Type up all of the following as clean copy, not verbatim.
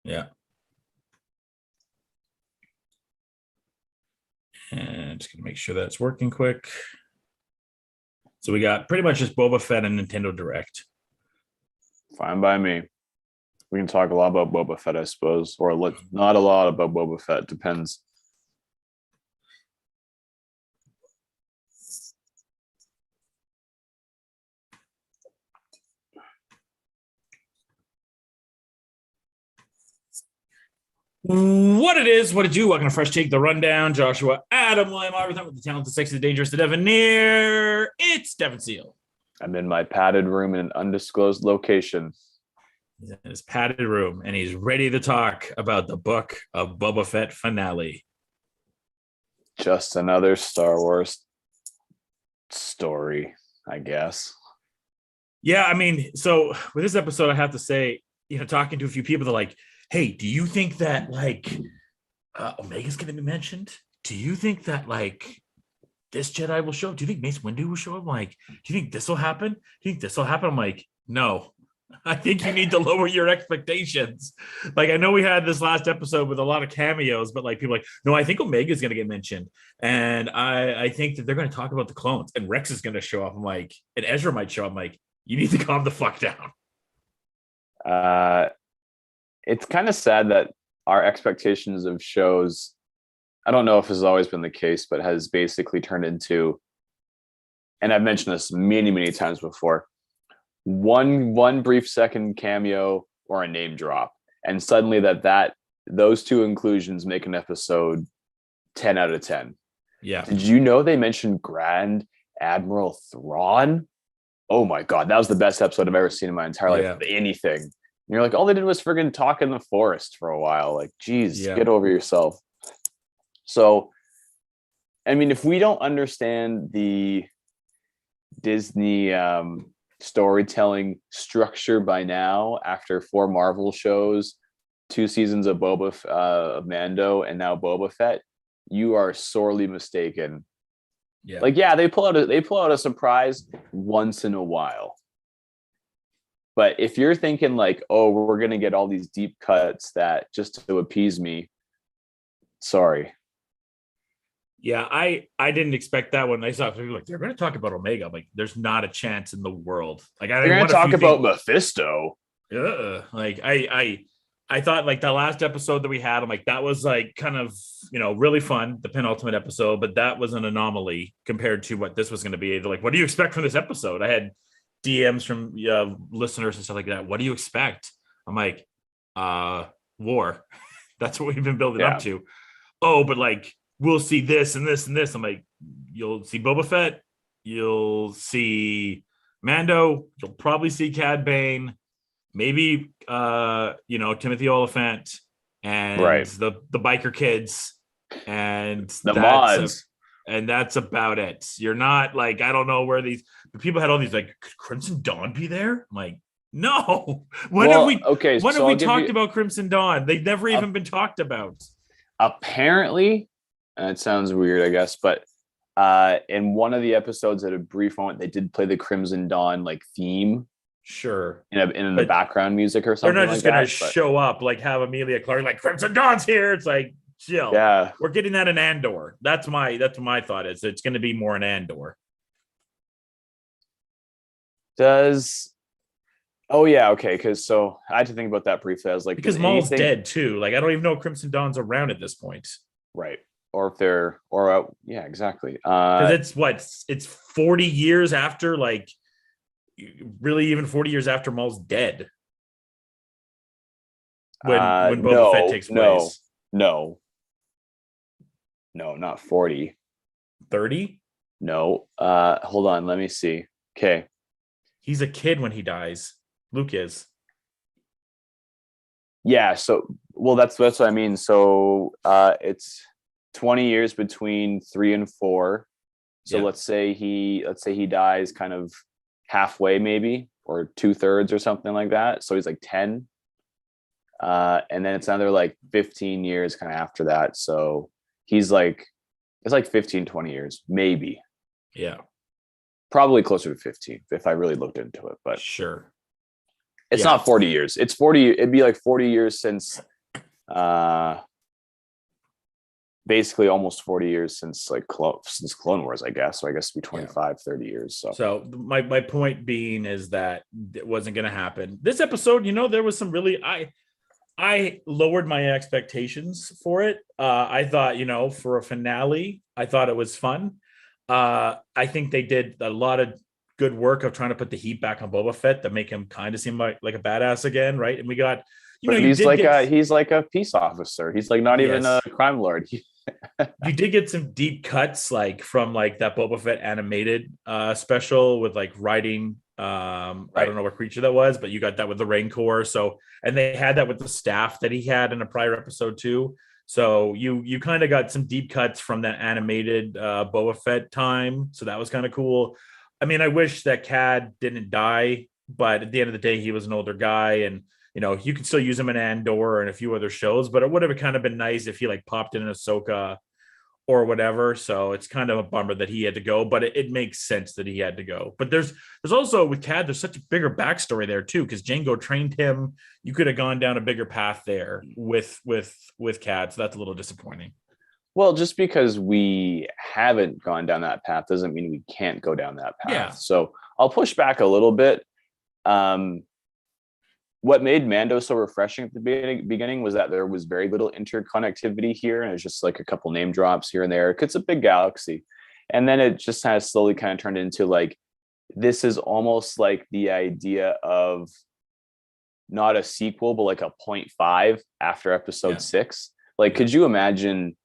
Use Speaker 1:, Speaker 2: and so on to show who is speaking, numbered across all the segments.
Speaker 1: Yeah. And just gonna make sure that it's working quick. So we got pretty much just Boba Fett and Nintendo Direct.
Speaker 2: Fine by me. We can talk a lot about Boba Fett, I suppose, or not a lot about Boba Fett. Depends.
Speaker 1: What it is, what it do? Welcome to Fresh Take, the Rundown. Joshua, Adam, William, everything with the talented, sexy, the dangerous, the Devoneer. It's Devon Seal.
Speaker 2: I'm in my padded room in an undisclosed location.
Speaker 1: He's in his padded room, and he's ready to talk about the Book of Boba Fett finale.
Speaker 2: Just another Star Wars story, I guess.
Speaker 1: Yeah, I mean, so with this episode, I have to say, talking to a few people, they're like, hey, do you think that Omega's going to be mentioned? Do you think that this Jedi will show up? Do you think Mace Windu will show up? Like, do you think this will happen? Do you think this will happen? I'm like, no. I think you need to lower your expectations. Like, I know we had this last episode with a lot of cameos, but people are like, no, I think Omega's going to get mentioned. And I think that they're going to talk about the clones and Rex is going to show up. I'm like, and Ezra might show up. I'm like, you need to calm the fuck down.
Speaker 2: It's kind of sad that our expectations of shows, I don't know if this has always been the case, but has basically turned into, and I've mentioned this many, many times before, one brief second cameo or a name drop. And suddenly those two inclusions make an episode 10 out of 10.
Speaker 1: Yeah.
Speaker 2: Did you know they mentioned Grand Admiral Thrawn? Oh my God, that was the best episode I've ever seen in my entire life. Yeah. Anything. And you're like, all they did was friggin' talk in the forest for a while. Like, geez, Get over yourself. So, I mean, if we don't understand the Disney storytelling structure by now, after 4 Marvel shows, 2 seasons of Mando, and now Boba Fett, you are sorely mistaken. Yeah. They pull out a surprise once in a while. But if you're thinking we're going to get all these deep cuts that just to appease me, sorry.
Speaker 1: Yeah, I didn't expect that when I saw it. They're going to talk about Omega. I'm like, there's not a chance in the world.
Speaker 2: They're going to talk about Mephisto.
Speaker 1: Yeah, I thought the last episode that we had, I'm like, that was kind of, really fun, the penultimate episode, but that was an anomaly compared to what this was going to be. They're like, what do you expect from this episode? I had DMs from listeners and stuff like that. What do you expect? I'm like, war. That's what we've been building up to. Oh, but we'll see this and this and this. I'm like, you'll see Boba Fett, you'll see Mando, you'll probably see Cad Bane, maybe Timothy Oliphant and the biker kids and
Speaker 2: the mods.
Speaker 1: And that's about it. You're not I don't know where these people had all these could Crimson Dawn be there? I'm like, no. When have we talked about Crimson Dawn? They've never even been talked about.
Speaker 2: Apparently, and it sounds weird, I guess, but in one of the episodes at a brief moment, they did play the Crimson Dawn theme.
Speaker 1: Sure.
Speaker 2: In the background music or something.
Speaker 1: They're not just gonna show up have Amelia Clark Crimson Dawn's here. It's chill.
Speaker 2: Yeah.
Speaker 1: We're getting that in Andor. That's my thought is it's gonna be more in Andor.
Speaker 2: Oh yeah, okay. Because I had to think about that briefly. I was like,
Speaker 1: because Maul's dead too. I don't even know if Crimson Dawn's around at this point.
Speaker 2: Right. Or if they're yeah, exactly.
Speaker 1: Because it's 40 years after really even 40 years after Maul's dead. When Boba Fett takes place.
Speaker 2: No, not 40.
Speaker 1: 30?
Speaker 2: No. Hold on, let me see. Okay.
Speaker 1: He's a kid when he dies. Luke is.
Speaker 2: Yeah, that's what I mean. So it's 20 years between 3 and 4. So let's say he dies kind of halfway maybe, or 2/3 or something like that. So he's 10. And then it's another 15 years kind of after that. So he's it's 15, 20 years, maybe.
Speaker 1: Yeah.
Speaker 2: Probably closer to 15 if I really looked into it, but
Speaker 1: sure.
Speaker 2: It's not 40 years. It's 40. It'd be 40 years since Basically almost 40 years since since Clone Wars, I guess. So I guess it'd be 25, 30 years.
Speaker 1: So my point being is that it wasn't going to happen. This episode, there was some really, I lowered my expectations for it. I thought, for a finale, I thought it was fun. I think they did a lot of good work of trying to put the heat back on Boba Fett to make him kind of seem like a badass again, right? And we got,
Speaker 2: he's like a peace officer. He's like not even a crime lord.
Speaker 1: You did get some deep cuts like from like that Boba Fett animated special with like writing. I don't know what creature that was, but you got that with the Rancor. So, and they had that with the staff that he had in a prior episode too. So you kind of got some deep cuts from that animated Boba Fett time. So that was kind of cool. I mean, I wish that Cad didn't die, but at the end of the day, he was an older guy, and you can still use him in Andor and a few other shows. But it would have kind of been nice if he like popped in Ahsoka or whatever. So it's kind of a bummer that he had to go, but it makes sense that he had to go. But there's also with Cad, there's such a bigger backstory there too, because Django trained him. You could have gone down a bigger path there with Cad. So that's a little disappointing.
Speaker 2: Well, just because we haven't gone down that path doesn't mean we can't go down that path.
Speaker 1: Yeah.
Speaker 2: So I'll push back a little bit. What made Mando so refreshing at the beginning was that there was very little interconnectivity here, and it's just like a couple name drops here and there. It's a big galaxy. And then it just has slowly kind of turned into like, this is almost like the idea of not a sequel, but like a 0.5 after episode 6. Like, could you imagine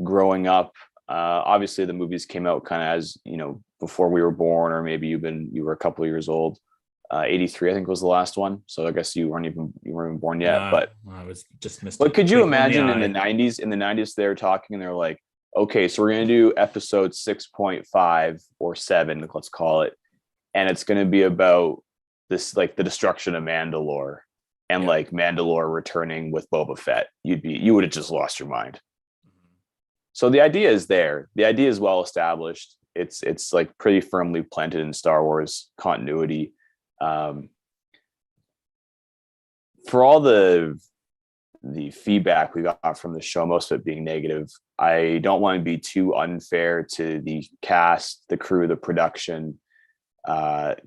Speaker 2: growing up? Obviously the movies came out kind of as, before we were born, or maybe you were a couple of years old. 83, I think, was the last one. So I guess you weren't even born yet. But
Speaker 1: I was just missed.
Speaker 2: But could you imagine in the 90s? In the 90s, they were talking and they're like, okay, so we're gonna do episode 6.5 or 7, let's call it, and it's gonna be about this, like the destruction of Mandalore and like Mandalore returning with Boba Fett. You would have just lost your mind. So the idea is there. The idea is well established. It's like pretty firmly planted in Star Wars continuity. For all the feedback we got from the show, most of it being negative, I don't want to be too unfair to the cast, the crew, the production,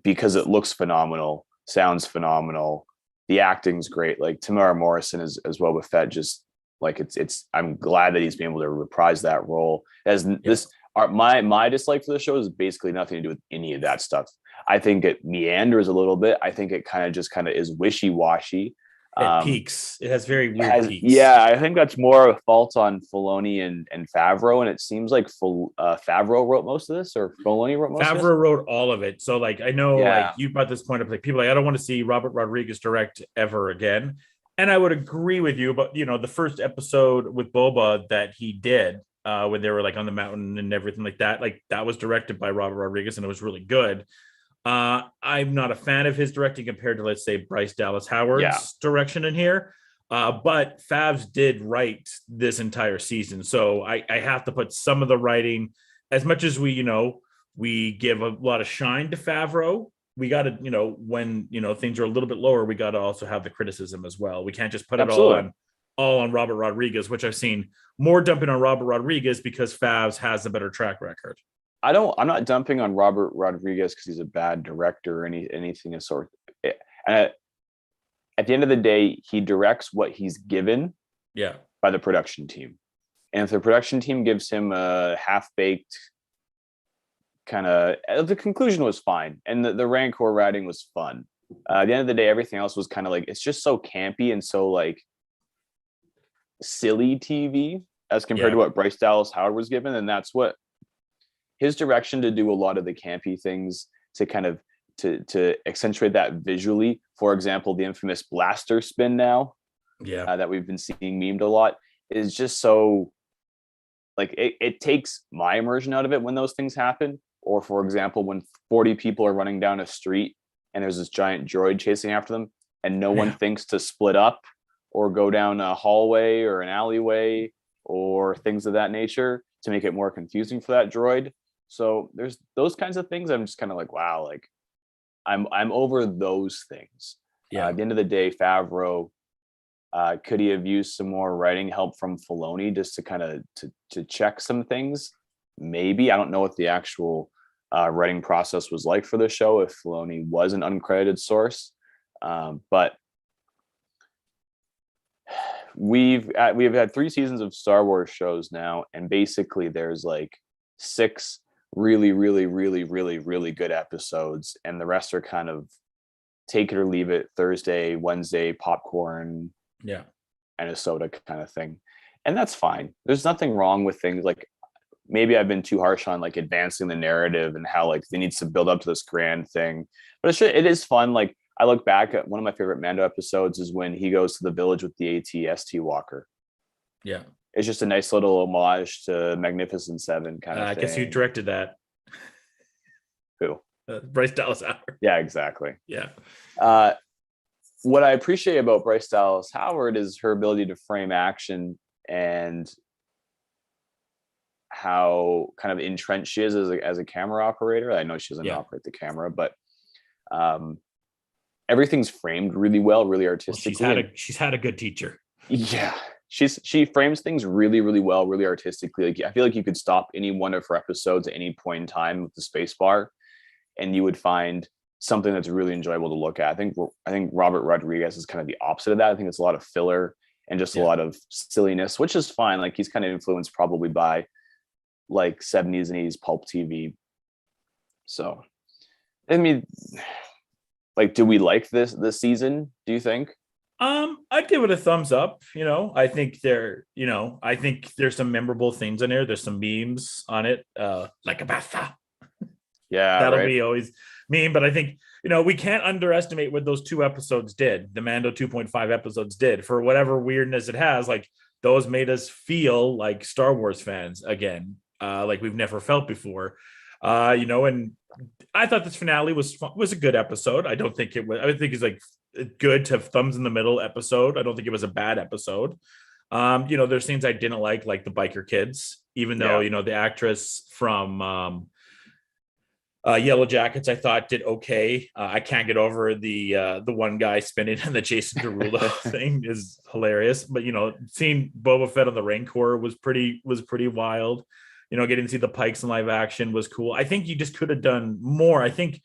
Speaker 2: because it looks phenomenal, sounds phenomenal, the acting's great. Like Tamara Morrison as well with Fett, just like it's I'm glad that he's been able to reprise that role. My dislike for the show is basically nothing to do with any of that stuff. I think it meanders a little bit. I think it kind of is wishy-washy.
Speaker 1: It peaks. It has very weird peaks.
Speaker 2: Yeah, I think that's more a fault on Filoni and Favreau, and it seems like Favreau wrote most of this, or Filoni wrote most of this.
Speaker 1: Favreau wrote all of it. So, like, I know, like, you brought this point up, like, people like, I don't want to see Robert Rodriguez direct ever again. And I would agree with you, but, the first episode with Boba that he did, when they were, like, on the mountain and everything like that was directed by Robert Rodriguez, and it was really good. I'm not a fan of his directing compared to, let's say, Bryce Dallas Howard's direction in here. But Favs did write this entire season. So I have to put some of the writing, as much as we give a lot of shine to Favreau, we got to, when, things are a little bit lower, we got to also have the criticism as well. We can't just put it all on Robert Rodriguez, which I've seen more dumping on Robert Rodriguez because Favs has a better track record.
Speaker 2: I'm not dumping on Robert Rodriguez because he's a bad director or anything of sort. At the end of the day, he directs what he's given by the production team. And if the production team gives him a half-baked kind of, the conclusion was fine. And the Rancor writing was fun. At the end of the day, everything else was kind of like, it's just so campy and so like silly TV as compared to what Bryce Dallas Howard was given. And that's what his direction to do a lot of the campy things to kind of to accentuate that visually. For example, the infamous blaster spin now that we've been seeing memed a lot is just so like it takes my immersion out of it when those things happen. Or for example, when 40 people are running down a street and there's this giant droid chasing after them and no one thinks to split up or go down a hallway or an alleyway or things of that nature to make it more confusing for that droid. So there's those kinds of things. I'm just kind of like, wow, like I'm over those things. At the end of the day, Favreau Could he have used some more writing help from Filoni just to kind of to check some things? Maybe. I don't know what the actual writing process was like for the show if Filoni was an uncredited source, but we have had 3 seasons of Star Wars shows now, and basically there's like 6 really, really, really, really, really good episodes, and the rest are kind of take it or leave it, Thursday, Wednesday, popcorn,
Speaker 1: yeah,
Speaker 2: and a soda kind of thing. And that's fine. There's nothing wrong with things like, maybe I've been too harsh on like advancing the narrative and how like they needs to build up to this grand thing. But it is fun. Like I look back at one of my favorite Mando episodes is when he goes to the village with the AT-ST Walker.
Speaker 1: Yeah.
Speaker 2: It's just a nice little homage to Magnificent Seven kind of thing.
Speaker 1: I guess who directed that?
Speaker 2: Who?
Speaker 1: Bryce Dallas Howard.
Speaker 2: Yeah, exactly.
Speaker 1: Yeah.
Speaker 2: What I appreciate about Bryce Dallas Howard is her ability to frame action and how kind of entrenched she is as a camera operator. I know she doesn't operate the camera, but everything's framed really well, really artistically.
Speaker 1: Well, she's had a good teacher.
Speaker 2: Yeah. She frames things really, really well, really artistically. Like I feel like you could stop any one of her episodes at any point in time with the space bar and you would find something that's really enjoyable to look at. I think Robert Rodriguez is kind of the opposite of that. I think it's a lot of filler and just a lot of silliness, which is fine. Like he's kind of influenced probably by like 70s and 80s pulp TV. So, I mean, like, do we like this season? Do you think?
Speaker 1: I'd give it a thumbs up. I think there's some memorable things in there. There's some memes on it, like a batha.
Speaker 2: Yeah,
Speaker 1: that'll be always meme. But I think we can't underestimate what those 2 episodes did. The Mando 2.5 episodes did, for whatever weirdness it has. Like those made us feel like Star Wars fans again, like we've never felt before. And I thought this finale was a good episode. I don't think it was. I think it's like good to thumbs in the middle episode. I don't think it was a bad episode. There's things I didn't like the biker kids, even though the actress from Yellow Jackets I thought did okay. I can't get over the one guy spinning and the Jason Derulo thing is hilarious. But seeing Boba Fett on the Rancor was pretty wild. Getting to see the Pikes in live action was cool. I think you just could have done more. I think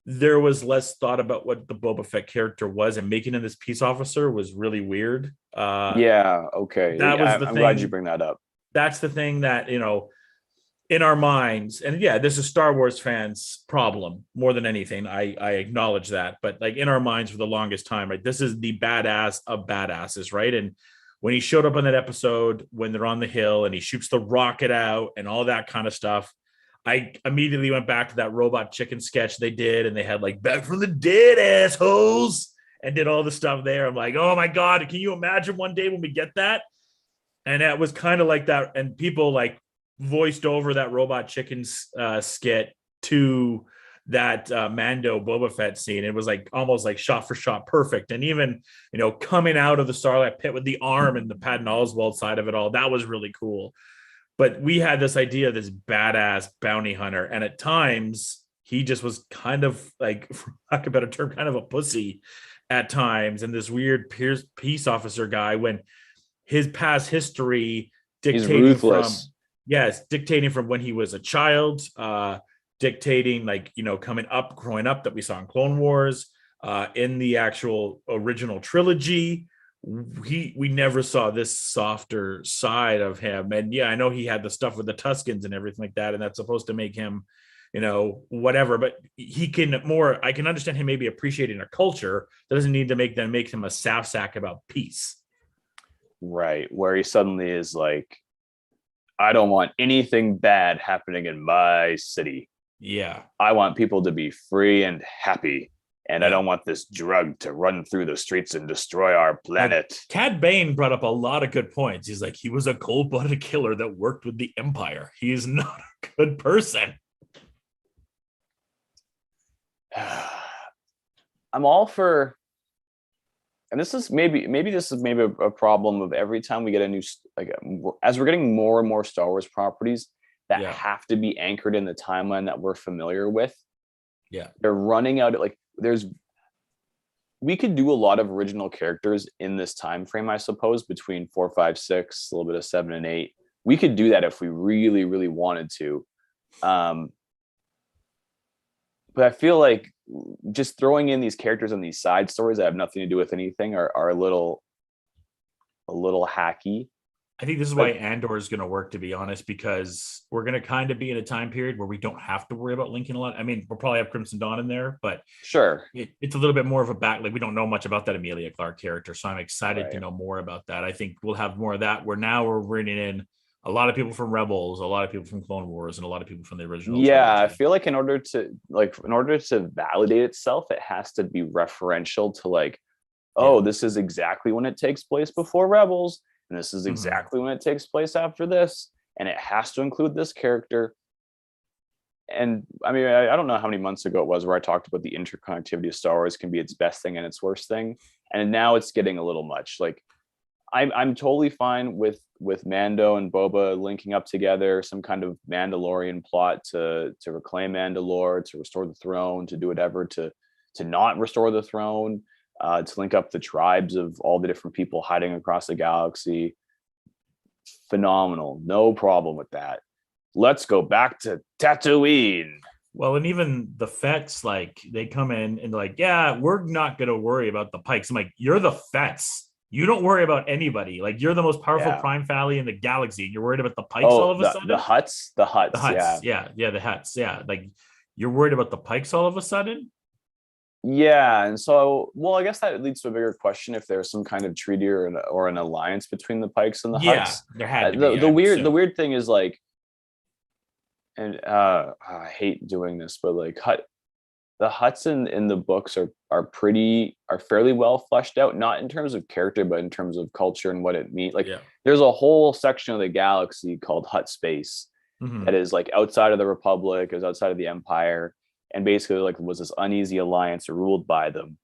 Speaker 1: there was less thought about what the Boba Fett character was, and making him this peace officer was really weird.
Speaker 2: Okay. I'm glad you bring that up.
Speaker 1: That's the thing that, in our minds, and this is Star Wars fans' problem more than anything. I acknowledge that, but like in our minds for the longest time, right? This is the badass of badasses, right? And when he showed up on that episode, when they're on the hill and he shoots the rocket out and all that kind of stuff, I immediately went back to that Robot Chicken sketch they did, and they had like back from the dead assholes and did all the stuff there. I'm like, oh my God, can you imagine one day when we get that? And that was kind of like that. And people like voiced over that Robot Chicken skit to that Mando Boba Fett scene. It was like almost like shot for shot perfect. And even, coming out of the Starlight Pit with the arm and the Patton Oswalt side of it all, that was really cool. But we had this idea of this badass bounty hunter. And at times he just was kind of like, for lack of a better term, kind of a pussy at times. And this weird peace officer guy, when his past history dictating from when he was a child, dictating like, growing up that we saw in Clone Wars, in the actual original trilogy, we never saw this softer side of him. And I know he had the stuff with the Tuskens and everything like that, and that's supposed to make him, whatever, but I can understand him maybe appreciating a culture that doesn't need to make him a sack about peace.
Speaker 2: Right. Where he suddenly is like, I don't want anything bad happening in my city.
Speaker 1: Yeah.
Speaker 2: I want people to be free and happy. And I don't want this drug to run through the streets and destroy our planet.
Speaker 1: Cad Bane brought up a lot of good points. He's like, he was a cold-blooded killer that worked with the Empire. He is not a good person.
Speaker 2: I'm all for, and this is maybe a problem of every time we get a new, as we're getting more and more Star Wars properties that have to be anchored in the timeline that we're familiar with.
Speaker 1: Yeah.
Speaker 2: They're running out of there's we could do a lot of original characters in this time frame, I suppose, between 4, 5, 6, a little bit of 7 and 8. We could do that if we really, really wanted to. But I feel like just throwing in these characters and these side stories that have nothing to do with anything are a little hacky.
Speaker 1: I think this is why Andor is going to work, to be honest, because we're going to kind of be in a time period where we don't have to worry about linking a lot. I mean, we'll probably have Crimson Dawn in there, but
Speaker 2: sure,
Speaker 1: it's a little bit more of a back. Like, we don't know much about that Emilia Clarke character, so I'm excited to know more about that. I think we'll have more of that. Where now we're bringing in a lot of people from Rebels, a lot of people from Clone Wars, and a lot of people from the original.
Speaker 2: Yeah, trilogy. I feel like in order to validate itself, it has to be referential to like, oh, this is exactly when it takes place before Rebels. And this is exactly when it takes place after this. And it has to include this character. And I mean, I don't know how many months ago it was where I talked about the interconnectivity of Star Wars can be its best thing and its worst thing. And now it's getting a little much. Like, I'm totally fine with Mando and Boba linking up together, some kind of Mandalorian plot to reclaim Mandalore, to restore the throne, to do whatever, to not restore the throne. To link up the tribes of all the different people hiding across the galaxy. Phenomenal. No problem with that. Let's go back to Tatooine.
Speaker 1: Well, and even the Fets, like, they come in and like, yeah, we're not going to worry about the Pikes. I'm like, you're the Fets. You don't worry about anybody. Like, you're the most powerful crime family in the galaxy. And you're worried about the Pikes all of a sudden?
Speaker 2: The Hutts? The Hutts,
Speaker 1: yeah, the Hutts. Yeah. Like, you're worried about the Pikes all of a sudden?
Speaker 2: Yeah, and so, well, I guess that leads to a bigger question: if there's some kind of treaty or an alliance between the Pikes and the Hutts.
Speaker 1: There had to be.
Speaker 2: The weird thing is, like, and I hate doing this, but like the Hutts in the books are fairly well fleshed out, not in terms of character, but in terms of culture and what it means. Like, there's a whole section of the galaxy called Hutt space that is like outside of the Republic, is outside of the Empire. And basically, like, was this uneasy alliance ruled by them.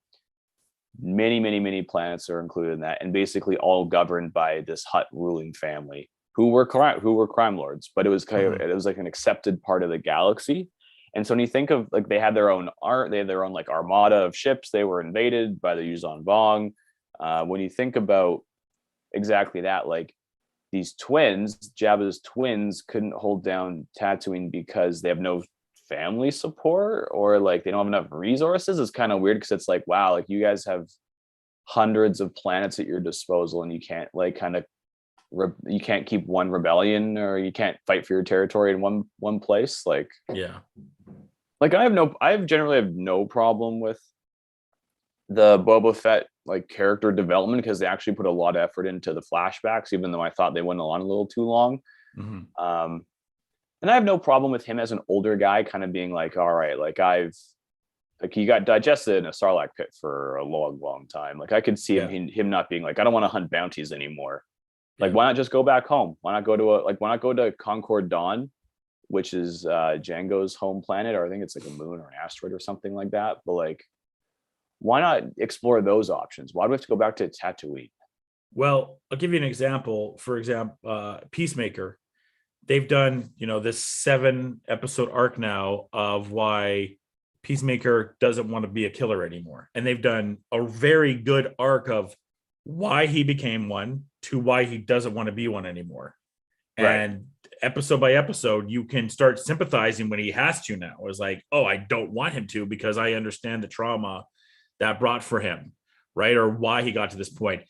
Speaker 2: Many planets are included in that, and basically all governed by this Hutt ruling family, who were crime lords. But it was it was like an accepted part of the galaxy. And so when you think of, like, they had their own art, they had their own like armada of ships. They were invaded by the Yuuzhan Vong. When you think about exactly that, like, these twins, Jabba's twins, couldn't hold down Tatooine because they have no family support, or like they don't have enough resources. Is kind of weird, because it's like, wow, like, you guys have hundreds of planets at your disposal, and you can't like you can't keep one rebellion, or you can't fight for your territory in one place. Like, like I generally have no problem with the Boba Fett like character development, because they actually put a lot of effort into the flashbacks, even though I thought they went on a little too long. And I have no problem with him as an older guy kind of being like, all right, like, he got digested in a Sarlacc pit for a long time. Like, I could see him not being like, I don't want to hunt bounties anymore. Like, why not just go back home? Why not go to Concord Dawn, which is Django's home planet, or I think it's like a moon or an asteroid or something like that. But like, why not explore those options? Why do we have to go back to Tatooine?
Speaker 1: Well, I'll give you an example. For example, Peacemaker. They've done, this 7-episode arc now of why Peacemaker doesn't want to be a killer anymore. And they've done a very good arc of why he became one to why he doesn't want to be one anymore. Right. And episode by episode, you can start sympathizing when he has to now. It's like, oh, I don't want him to, because I understand the trauma that brought for him, right? Or why he got to this point.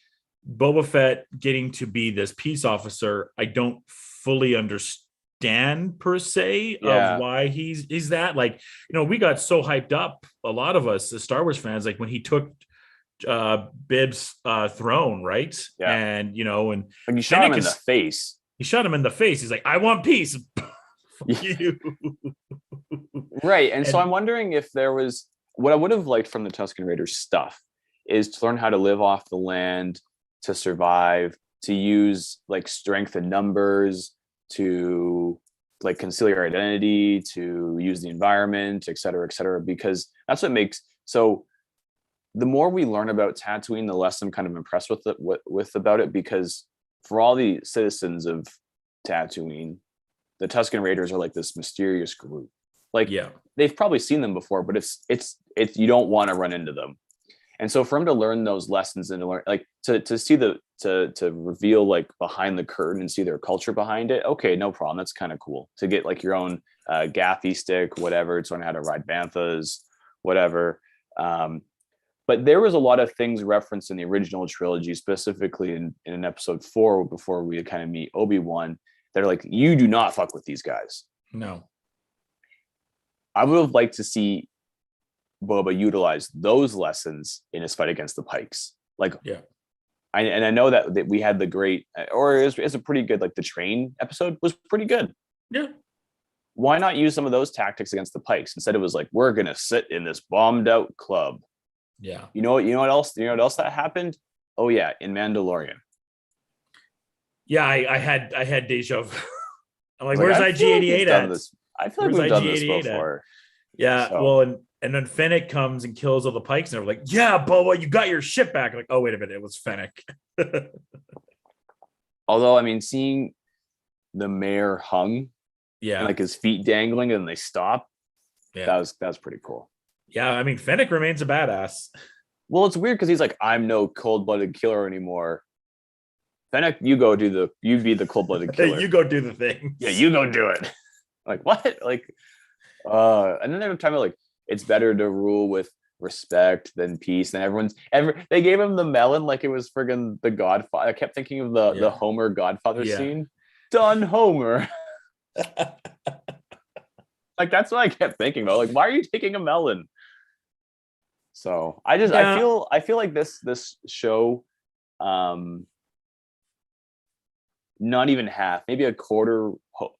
Speaker 1: Boba Fett getting to be this peace officer, I don't fully understand per se of why he's that. Like, we got so hyped up, a lot of us as Star Wars fans, like when he took Bib's throne, right? And and
Speaker 2: he shot him in the face.
Speaker 1: He's like, I want peace. Fuck you.
Speaker 2: Right. And so I'm wondering if there was, what I would have liked from the Tusken Raiders stuff is to learn how to live off the land, to survive, to use like strength in numbers, to like conceal your identity, to use the environment, et cetera, because that's what makes, so the more we learn about Tatooine, the less I'm kind of impressed with about it, because for all the citizens of Tatooine, the Tusken Raiders are like this mysterious group. Like, they've probably seen them before, but it's you don't want to run into them. And so for him to learn those lessons and to learn like to see to reveal like behind the curtain and see their culture behind it, okay, no problem. That's kind of cool. To get like your own gaffy stick, whatever, to learn how to ride banthas, whatever. But there was a lot of things referenced in the original trilogy, specifically in episode 4, before we kind of meet Obi-Wan. They're like, you do not fuck with these guys.
Speaker 1: No.
Speaker 2: I would have liked to see Boba utilize those lessons in his fight against the Pikes. Like,
Speaker 1: yeah.
Speaker 2: I know that we had the great, or it's a pretty good, like the train episode was pretty good.
Speaker 1: Yeah.
Speaker 2: Why not use some of those tactics against the Pikes? Instead, it was like, we're going to sit in this bombed out club.
Speaker 1: Yeah.
Speaker 2: You know what else that happened? Oh yeah, in Mandalorian.
Speaker 1: Yeah, I had deja vu. I'm like,
Speaker 2: I
Speaker 1: where's
Speaker 2: like,
Speaker 1: IG-88 at?
Speaker 2: I feel like we've done this before.
Speaker 1: Yeah, so. Well, and then Fennec comes and kills all the Pikes, and they're like, yeah, Boba, you got your ship back. I'm like, oh, wait a minute, it was Fennec.
Speaker 2: Although, I mean, seeing the mayor hung,
Speaker 1: yeah,
Speaker 2: and like his feet dangling, and they stop,
Speaker 1: yeah,
Speaker 2: that was pretty cool.
Speaker 1: Yeah, I mean, Fennec remains a badass.
Speaker 2: Well, it's weird because he's like, I'm no cold-blooded killer anymore. Fennec, you be the cold-blooded killer.
Speaker 1: You go do the thing.
Speaker 2: Yeah, you go do it. Like, what? Like, and then they were talking about like, it's better to rule with respect than peace. And they gave him the melon like it was friggin' the Godfather. I kept thinking of the Homer Godfather scene. Done, Homer. Like, that's what I kept thinking about. Like, why are you taking a melon? So I feel like this show, not even half, maybe a quarter,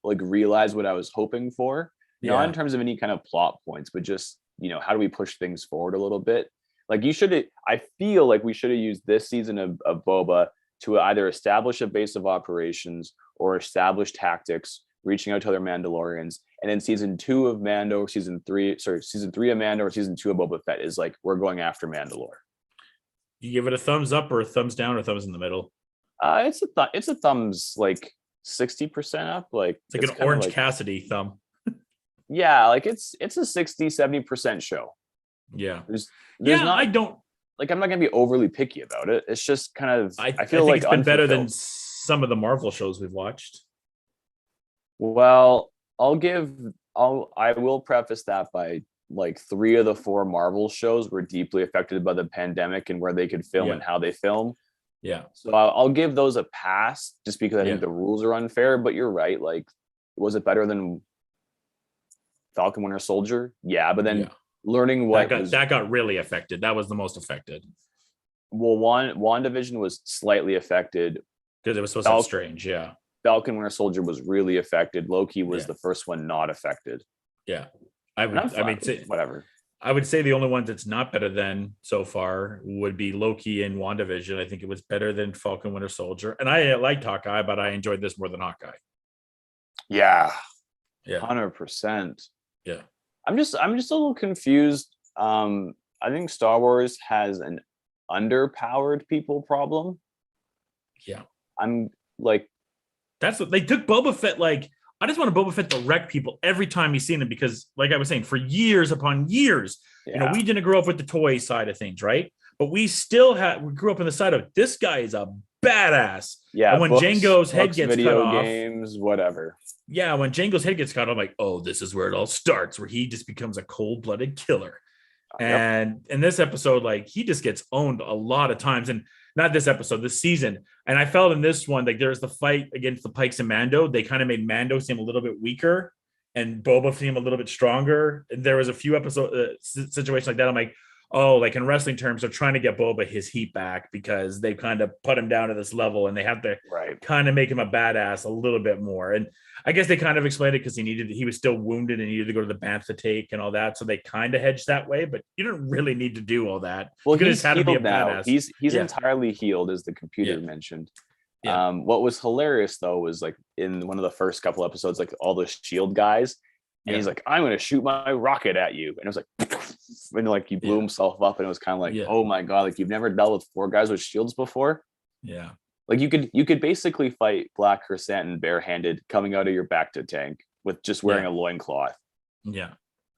Speaker 2: like realized what I was hoping for. Not in terms of any kind of plot points, but just, how do we push things forward a little bit? Like I feel like we should have used this season of Boba to either establish a base of operations or establish tactics, reaching out to other Mandalorians. And then season 2 of Mando, season 3 of Mando, or season 2 of Boba Fett is like, we're going after Mandalore.
Speaker 1: You give it a thumbs up or a thumbs down or thumbs in the middle?
Speaker 2: It's a thumbs like 60% up. Like
Speaker 1: it's like an Orange Cassidy thumb.
Speaker 2: Yeah, like it's a 60-70% show.
Speaker 1: Yeah.
Speaker 2: There's not,
Speaker 1: I don't
Speaker 2: like, I'm not gonna be overly picky about it. It's just kind of I feel
Speaker 1: think
Speaker 2: like
Speaker 1: it's been better than some of the Marvel shows we've watched.
Speaker 2: Well, I will preface that by like 3 of the 4 Marvel shows were deeply affected by the pandemic and where they could film and how they film.
Speaker 1: Yeah.
Speaker 2: So I'll give those a pass just because I think the rules are unfair, but you're right. Like, was it better than Falcon Winter Soldier? Yeah, but then learning what
Speaker 1: that got really affected. That was the most affected.
Speaker 2: Well, WandaVision was slightly affected
Speaker 1: because it was so strange. Yeah.
Speaker 2: Falcon Winter Soldier was really affected. Loki was the first one not affected.
Speaker 1: Yeah.
Speaker 2: Whatever.
Speaker 1: I would say the only one that's not better than so far would be Loki and WandaVision. I think it was better than Falcon Winter Soldier. And I liked Hawkeye, but I enjoyed this more than Hawkeye.
Speaker 2: Yeah.
Speaker 1: Yeah.
Speaker 2: 100%.
Speaker 1: Yeah.
Speaker 2: I'm just a little confused. I think Star Wars has an underpowered people problem.
Speaker 1: Yeah.
Speaker 2: I'm like,
Speaker 1: that's what they took Boba Fett. Like, I just want Boba Fett to wreck people every time he's seen him because, like I was saying, for years upon years, we didn't grow up with the toy side of things, right? But we grew up on the side of this guy is a badass.
Speaker 2: Yeah.
Speaker 1: And when Jango's head gets cut off,
Speaker 2: games, whatever.
Speaker 1: Yeah, when Jango's head gets cut off, I'm like, oh, this is where it all starts, where he just becomes a cold-blooded killer. And in this episode, like, he just gets owned a lot of times. And not this episode, this season. And I felt in this one, like, there's the fight against the Pikes and Mando. They kind of made Mando seem a little bit weaker and Boba seem a little bit stronger. And there was a few situations like that. I'm like, oh, like in wrestling terms, they're trying to get Boba his heat back because they kind of put him down to this level and they have to kind of make him a badass a little bit more. And I guess they kind of explained it because he was still wounded and needed to go to the Bantha take and all that. So they kind of hedged that way, but you don't really need to do all that.
Speaker 2: Well, he's had to be a badass. He's entirely healed, as the computer mentioned. Yeah. What was hilarious though was like in one of the first couple episodes, like all the shield guys, and he's like, I'm going to shoot my rocket at you. And it was like, and like he blew himself up. And it was kind of like, oh my God, like you've never dealt with 4 guys with shields before.
Speaker 1: Yeah.
Speaker 2: Like you could basically fight Black Chrysanthemum barehanded coming out of your back to tank with just wearing a loincloth.
Speaker 1: Yeah.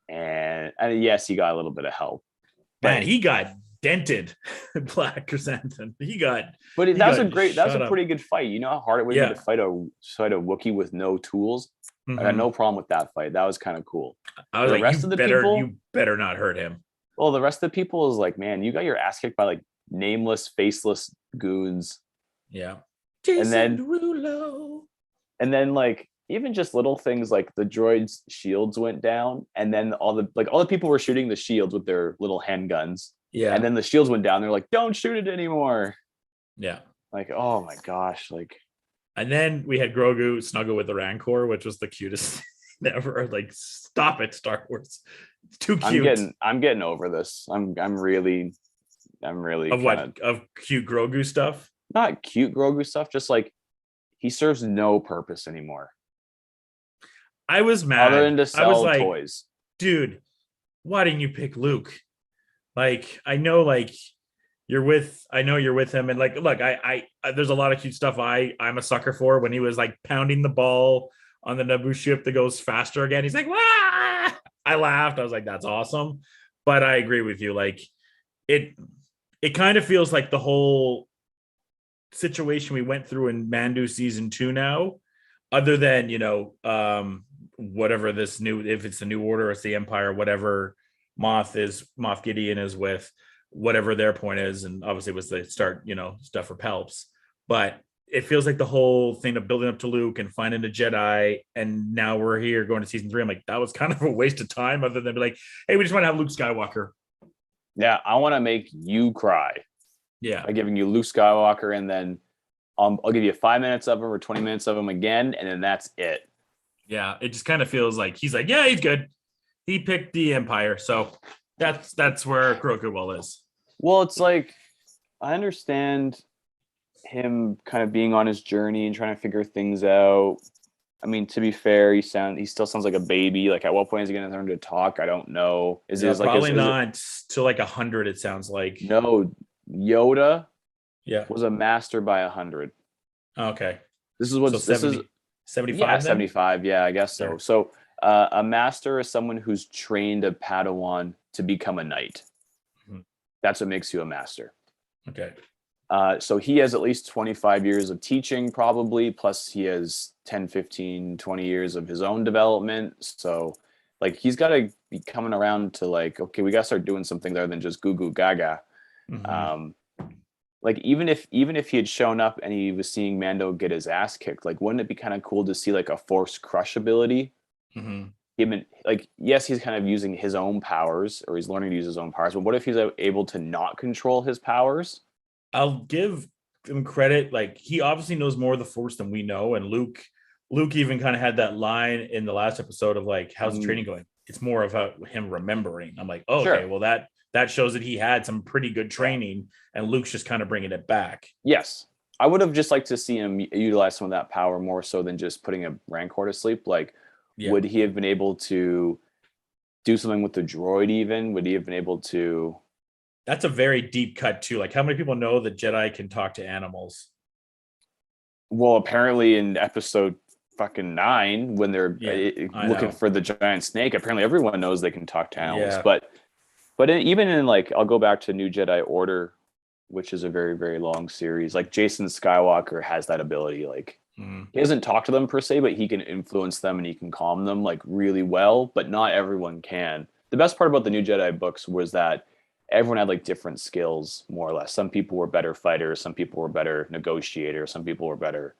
Speaker 2: And yes, he got a little bit of help.
Speaker 1: Man, he got dented Black Chrysanthemum.
Speaker 2: But that was a
Speaker 1: up.
Speaker 2: pretty good fight. You know how hard it would be to fight a Wookiee with no tools? I got no problem with that fight. That was kind of cool.
Speaker 1: I was you better not hurt him.
Speaker 2: Well, the rest of the people is like, man, you got your ass kicked by like nameless, faceless goons.
Speaker 1: Yeah.
Speaker 2: Jason and then like even just little things like the droids' shields went down, and then all the people were shooting the shields with their little handguns.
Speaker 1: Yeah.
Speaker 2: And then the shields went down. They're like, don't shoot it anymore.
Speaker 1: Yeah.
Speaker 2: Like, oh my gosh. Like,
Speaker 1: and then we had Grogu snuggle with the Rancor, which was the cutest thing ever. Like, stop it, Star Wars. It's too cute.
Speaker 2: I'm getting over this. I'm really
Speaker 1: of cute Grogu stuff.
Speaker 2: Not cute Grogu stuff, just like he serves no purpose anymore.
Speaker 1: I was mad.
Speaker 2: Other than to sell toys.
Speaker 1: Dude, why didn't you pick Luke? Like, I know you're with him, and like, look, I there's a lot of cute stuff I'm a sucker for. When he was like pounding the ball on the Naboo ship that goes faster again, he's like, wah! I laughed. I was like, that's awesome. But I agree with you. Like, it kind of feels like the whole situation we went through in Mando season 2 now, other than whatever this new, if it's the New Order or it's the Empire, whatever Moff Gideon is with, whatever their point is, and obviously it was the start, stuff for Palps. But it feels like the whole thing of building up to Luke and finding a Jedi, and now we're here going to season 3. I'm like, that was kind of a waste of time, other than be like, hey, we just want to have Luke Skywalker.
Speaker 2: Yeah, I want to make you cry.
Speaker 1: Yeah,
Speaker 2: by giving you Luke Skywalker, and then I'll give you 5 minutes of him or 20 minutes of him again, and then that's it.
Speaker 1: Yeah, it just kind of feels like he's like, yeah, he's good. He picked the Empire, so that's where Grogu Well is.
Speaker 2: Well, it's like, I understand him kind of being on his journey and trying to figure things out. I mean, to be fair, he still sounds like a baby. Like, at what point is he going to learn to talk? I don't know.
Speaker 1: Probably not till like 100. It sounds like.
Speaker 2: No, Yoda.
Speaker 1: Yeah,
Speaker 2: was a master by 100.
Speaker 1: Okay,
Speaker 2: this is what
Speaker 1: this is 75.
Speaker 2: Yeah, 75. Yeah, I guess so. Yeah. So a master is someone who's trained a Padawan to become a knight. Mm-hmm. That's what makes you a master.
Speaker 1: Okay.
Speaker 2: So he has at least 25 years of teaching, probably, plus he has 10, 15, 20 years of his own development. So, like, he's got to be coming around to, like, okay, we got to start doing something other than just goo goo gaga. Mm-hmm. Like, even if he had shown up and he was seeing Mando get his ass kicked, like, wouldn't it be kind of cool to see like a Force crush ability? Mm-hmm. Him, like, yes, he's kind of using his own powers, or he's learning to use his own powers, but what if he's able to not control his powers?
Speaker 1: I'll give him credit. Like, he obviously knows more of the Force than we know, and Luke even kind of had that line in the last episode of like, how's the training going? It's more of him remembering. I'm like, oh, okay, well that shows that he had some pretty good training, and Luke's just kind of bringing it back.
Speaker 2: Yes. I would have just liked to see him utilize some of that power more so than just putting a Rancor to sleep. Like, would he have been able to do something with the droid even? Would he have been able to...
Speaker 1: That's a very deep cut too. Like, how many people know that Jedi can talk to animals?
Speaker 2: Well, apparently in episode fucking 9, when they're looking for the giant snake, apparently everyone knows they can talk to animals. Yeah. But even in, like, I'll go back to New Jedi Order, which is a very, very long series. Like, Jason Skywalker has that ability. Like, he doesn't talk to them per se, but he can influence them and he can calm them, like, really well. But not everyone can. The best part about the New Jedi books was that everyone had, like, different skills, more or less. Some people were better fighters. Some people were better negotiators. Some people were better,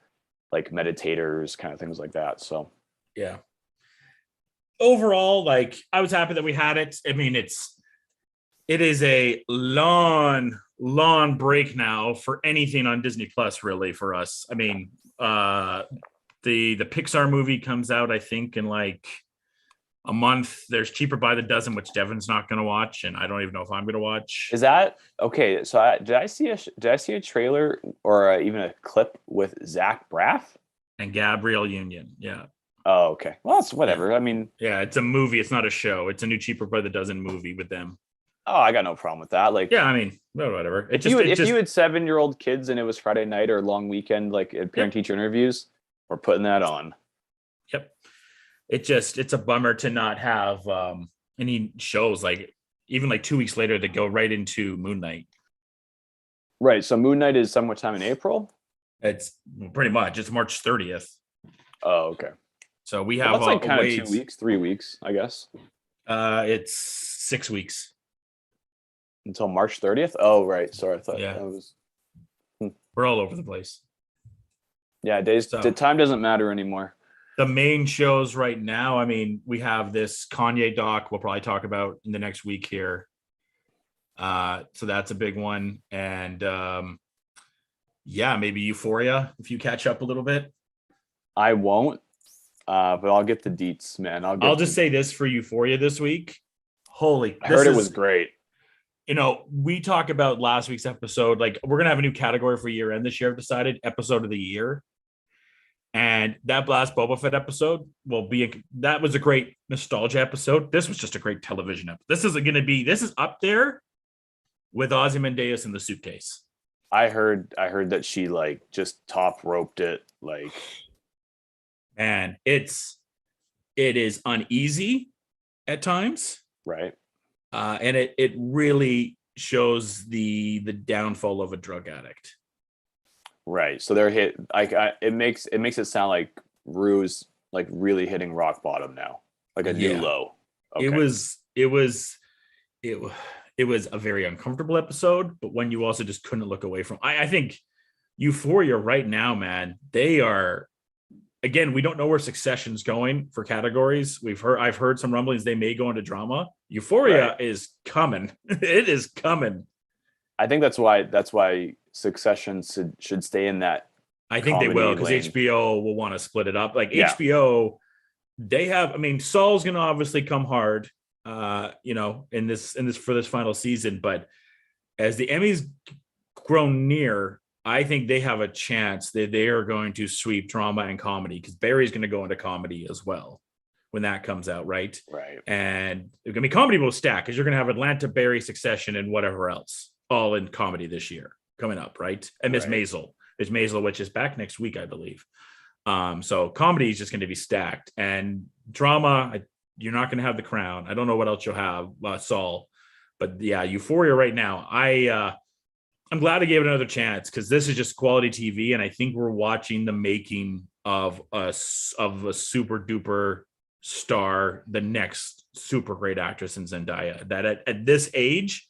Speaker 2: like, meditators, kind of things like that. So,
Speaker 1: yeah. Overall, like, I was happy that we had it. I mean, it is a long break now for anything on Disney Plus, really, for us. I mean, the Pixar movie comes out, I think, in like a month. There's Cheaper by the Dozen, which Devin's not going to watch, and I don't even know if I'm going to watch.
Speaker 2: Is that okay? So did I see a trailer or even a clip with Zach Braff
Speaker 1: and Gabrielle Union? Yeah.
Speaker 2: Oh, okay. Well, it's whatever. I mean,
Speaker 1: yeah, it's a movie. It's not a show. It's a new Cheaper by the Dozen movie with them.
Speaker 2: Oh, I got no problem with that. Like,
Speaker 1: yeah, I mean, whatever.
Speaker 2: If you had 7-year-old kids and it was Friday night or long weekend, like at parent-teacher interviews, we're putting that on.
Speaker 1: Yep. It's a bummer to not have any shows. Like, even like 2 weeks later, they go right into Moon Knight.
Speaker 2: Right. So Moon Knight is somewhat time in April.
Speaker 1: It's pretty much it's March 30th.
Speaker 2: Oh, okay.
Speaker 1: So we
Speaker 2: Well,
Speaker 1: have
Speaker 2: that's like kind of
Speaker 1: ways.
Speaker 2: 2 weeks, 3 weeks, I guess.
Speaker 1: It's 6 weeks
Speaker 2: Until March 30th. Oh, right. Sorry, I thought that was.
Speaker 1: We're all over the place.
Speaker 2: Yeah, the time doesn't matter anymore.
Speaker 1: The main shows right now, I mean, we have this Kanye doc we'll probably talk about in the next week here. So that's a big one. And maybe Euphoria, if you catch up a little bit.
Speaker 2: I won't, but I'll get the deets, man. I'll
Speaker 1: just say this for Euphoria this week. I
Speaker 2: heard it was great.
Speaker 1: We talk about last week's episode. Like, we're going to have a new category for year end this year. I've decided episode of the year. And that last Boba Fett episode that was a great nostalgia episode. This was just a great television episode. This is up there with Ozymandias in the suitcase.
Speaker 2: I heard that she like just top roped it. Like,
Speaker 1: man, it is uneasy at times.
Speaker 2: Right.
Speaker 1: And it really shows the downfall of a drug addict.
Speaker 2: Right. So they're hit. It makes it sound like Rue's like really hitting rock bottom now, like a new low. Okay. It was
Speaker 1: a very uncomfortable episode, but one you also just couldn't look away from. I think Euphoria right now, man, they are. Again, we don't know where Succession's going for categories. I've heard some rumblings they may go into drama. Euphoria is coming. It is coming.
Speaker 2: I think that's why Succession should stay in that.
Speaker 1: I think they will, because HBO will want to split it up. Like HBO, they have. I mean, Saul's going to obviously come hard, in this for this final season. But as the Emmys grow near, I think they have a chance that they are going to sweep drama and comedy, because Barry's going to go into comedy as well when that comes out, right?
Speaker 2: Right.
Speaker 1: And comedy will stack, because you're going to have Atlanta, Barry, Succession, and whatever else all in comedy this year coming up, right? And Miss Maisel, which is back next week, I believe. So comedy is just going to be stacked, and drama, you're not going to have The Crown. I don't know what else you'll have, Saul, but yeah, Euphoria right now. I'm glad I gave it another chance, because this is just quality TV, and I think we're watching the making of a super duper star, the next super great actress in Zendaya. That at this age,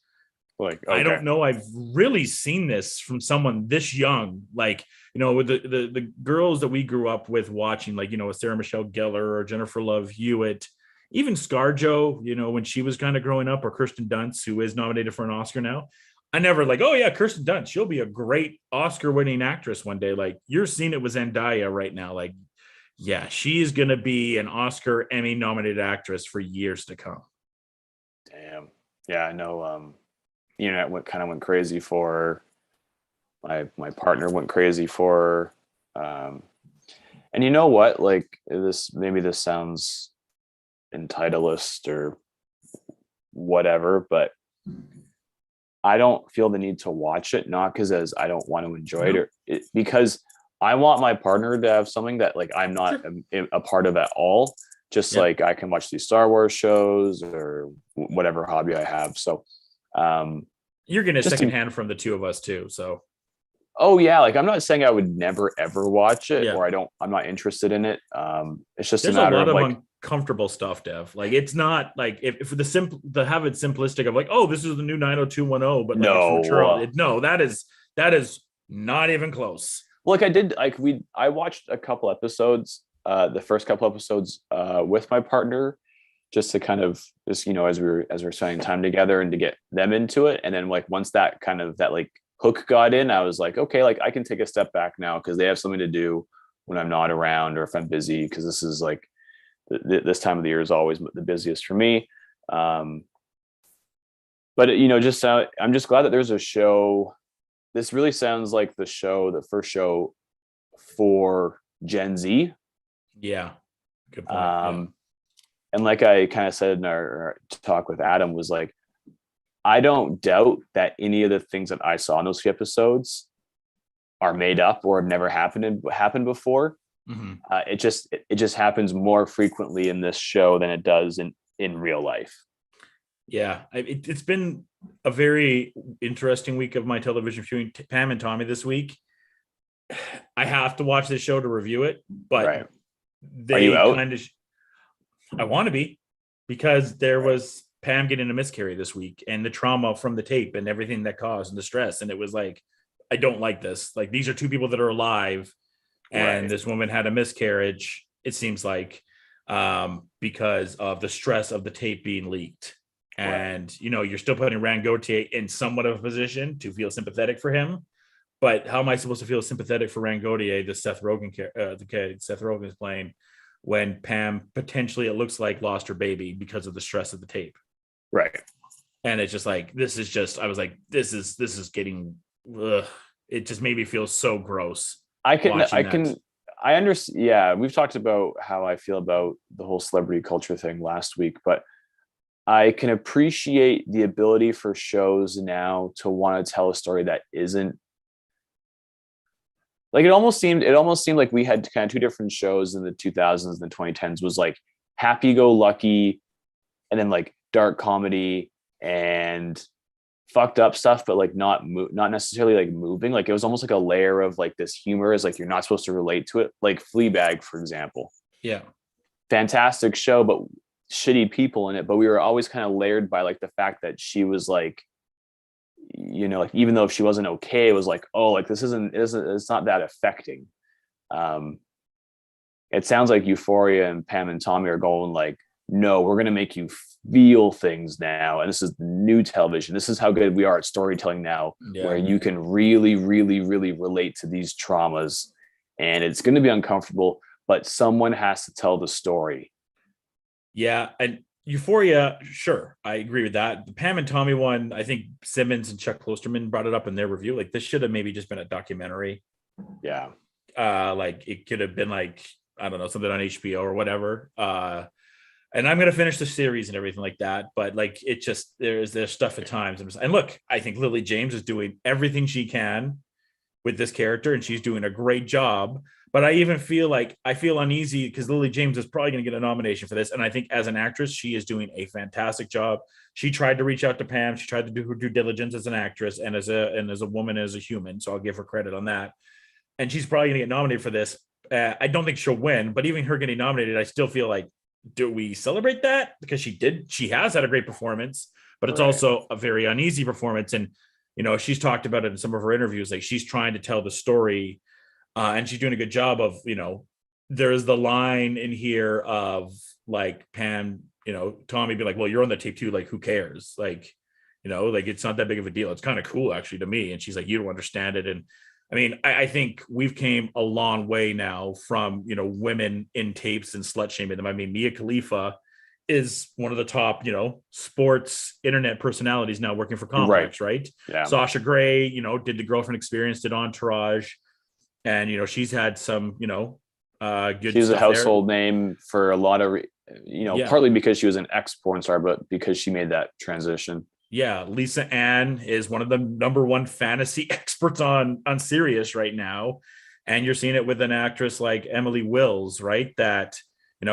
Speaker 1: like, okay. I don't know, I've really seen this from someone this young. Like, with the girls that we grew up with watching, like, with Sarah Michelle Gellar or Jennifer Love Hewitt, even ScarJo, when she was kind of growing up, or Kirsten Dunst, who is nominated for an Oscar now. I never like, oh yeah, Kirsten Dunst, she'll be a great Oscar-winning actress one day. Like, you're seeing it with Zendaya right now. Like, yeah, she's gonna be an Oscar, Emmy-nominated actress for years to come.
Speaker 2: Damn. Yeah, I know. Internet went crazy for her. My partner went crazy for her. And you know what? Like, this sounds entitlist or whatever, but I don't feel the need to watch it, not because I don't want to enjoy it, because I want my partner to have something that, like, I'm not a part of at all. Just like I can watch these Star Wars shows or whatever hobby I have. So
Speaker 1: you're getting a secondhand from the two of us too. So
Speaker 2: oh yeah, like, I'm not saying I would never ever watch it, or I'm not interested in it. It's just
Speaker 1: there's
Speaker 2: a matter
Speaker 1: lot of
Speaker 2: like
Speaker 1: uncomfortable stuff, Dev. Like, it's not like if to have it simplistic of like, oh, this is the new 90210, but like, that is not even close.
Speaker 2: Like, I watched a couple episodes, the first couple episodes with my partner, just to kind of just, as we're spending time together and to get them into it. And then, like, once that like hook got in, I was like, okay, like, I can take a step back now, because they have something to do when I'm not around, or if I'm busy, because this is like this time of the year is always the busiest for me. But I'm just glad that there's a show. This really sounds like the first show for Gen Z.
Speaker 1: Yeah. Good point.
Speaker 2: And like I kind of said in our talk with Adam, was like, I don't doubt that any of the things that I saw in those few episodes are made up or have never happened before.
Speaker 1: Mm-hmm.
Speaker 2: It just happens more frequently in this show than it does in real life.
Speaker 1: Yeah, it's been a very interesting week of my television viewing. Pam and Tommy this week. I have to watch this show to review it, but
Speaker 2: Right. Are you
Speaker 1: they
Speaker 2: out?
Speaker 1: kind of. I want to be, because there was Pam getting a miscarry this week and the trauma from the tape and everything that caused and the stress, and it was like, I don't like this. Like, these are two people that are alive, and
Speaker 2: Right.
Speaker 1: this woman had a miscarriage. It seems like, because of the stress of the tape being leaked.
Speaker 2: Right.
Speaker 1: And you're still putting Rand Gautier in somewhat of a position to feel sympathetic for him. But how am I supposed to feel sympathetic for Rand Gautier, the Seth Rogen, the kid Seth Rogen is playing, when Pam potentially, it looks like, lost her baby because of the stress of the tape?
Speaker 2: Right.
Speaker 1: And it's just like, this is just, I was like, this is getting, ugh. It just made me feel so gross
Speaker 2: I can,
Speaker 1: watching that.
Speaker 2: I understand. Yeah, we've talked about how I feel about the whole celebrity culture thing last week, but I can appreciate the ability for shows now to want to tell a story that isn't like, it almost seemed like we had kind of two different shows in the 2000s and the 2010s. Was like happy go lucky, and then like dark comedy and fucked up stuff, but like not necessarily like moving. Like, it was almost like a layer of like this humor is like you're not supposed to relate to it. Like Fleabag, for example.
Speaker 1: Yeah.
Speaker 2: Fantastic show, but shitty people in it. But we were always kind of layered by like the fact that she was like, like, even though if she wasn't okay, it was like, oh, like this isn't it's not that affecting. um it sounds like Euphoria and Pam and Tommy are going like, no, we're going to make you feel things now, and this is new television. This is how good we are at storytelling now,
Speaker 1: Yeah.
Speaker 2: where you can really, really, really relate to these traumas, and it's going to be uncomfortable, but someone has to tell the story.
Speaker 1: Yeah. And Euphoria, sure, I agree with that. The Pam and Tommy one, I think Simmons and Chuck Klosterman brought it up in their review. Like, this should have maybe just been a documentary.
Speaker 2: Yeah.
Speaker 1: Like, it could have been like, I don't know, something on HBO or whatever. And I'm gonna finish the series and everything like that. But like, it just, there's stuff at times. And look, I think Lily James is doing everything she can with this character, and she's doing a great job. But I even feel like, I feel uneasy because Lily James is probably going to get a nomination for this, and I think as an actress, she is doing a fantastic job. She tried to reach out to Pam. She tried to do her due diligence as an actress and as a woman, as a human. So I'll give her credit on that. And she's probably going to get nominated for this. I don't think she'll win, but even her getting nominated, I still feel like, do we celebrate that? Because she has had a great performance, but it's
Speaker 2: Right.
Speaker 1: also a very uneasy performance. And she's talked about it in some of her interviews. Like, she's trying to tell the story, and she's doing a good job of, there's the line in here of like Pam, Tommy be like, well, you're on the tape too. Like, who cares? Like, like, it's not that big of a deal. It's kind of cool actually to me. And she's like, you don't understand it. And I mean, I think we've came a long way now from, women in tapes and slut shaming them. I mean, Mia Khalifa is one of the top, sports internet personalities now working for
Speaker 2: Right.
Speaker 1: Complex, right?
Speaker 2: Yeah.
Speaker 1: Sasha Grey, did the Girlfriend Experience, did Entourage, and she's had some, good
Speaker 2: She's a
Speaker 1: stuff there.
Speaker 2: household name for a lot of,
Speaker 1: Yeah.
Speaker 2: partly because she was an ex porn star, but because she made that transition.
Speaker 1: Yeah, Lisa Ann is one of the number one fantasy experts on Sirius right now, and you're seeing it with an actress like Emily Wills, right? That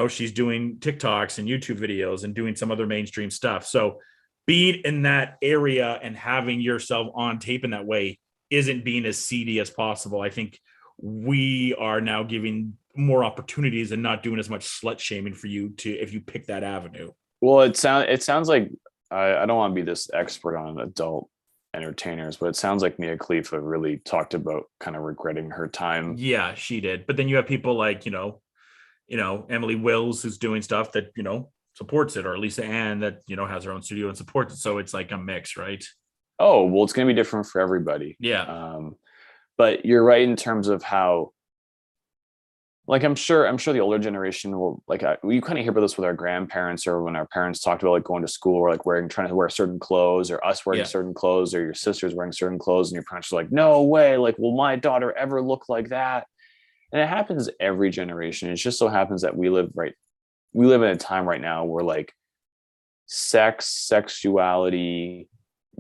Speaker 1: she's doing TikToks and YouTube videos and doing some other mainstream stuff. So being in that area and having yourself on tape in that way isn't being as seedy as possible. I think we are now giving more opportunities and not doing as much slut shaming for you to, if you pick that avenue.
Speaker 2: Well, it sounds like, I don't want to be this expert on adult entertainers, but it sounds like Mia Khalifa really talked about kind of regretting her time.
Speaker 1: Yeah, she did. But then you have people like, Emily Wills, who's doing stuff that, supports it, or Lisa Ann that, has her own studio and supports it. So it's like a mix, right?
Speaker 2: Oh, well, it's going to be different for everybody.
Speaker 1: Yeah.
Speaker 2: But you're right in terms of how, like, I'm sure the older generation will, like, you kind of hear about this with our grandparents, or when our parents talked about like going to school, or like trying to wear certain clothes, or us wearing
Speaker 1: Yeah.
Speaker 2: certain clothes, or your sisters wearing certain clothes, and your parents are like, no way, like, will my daughter ever look like that? And it happens every generation. It just so happens that we live in a time right now where like sex, sexuality,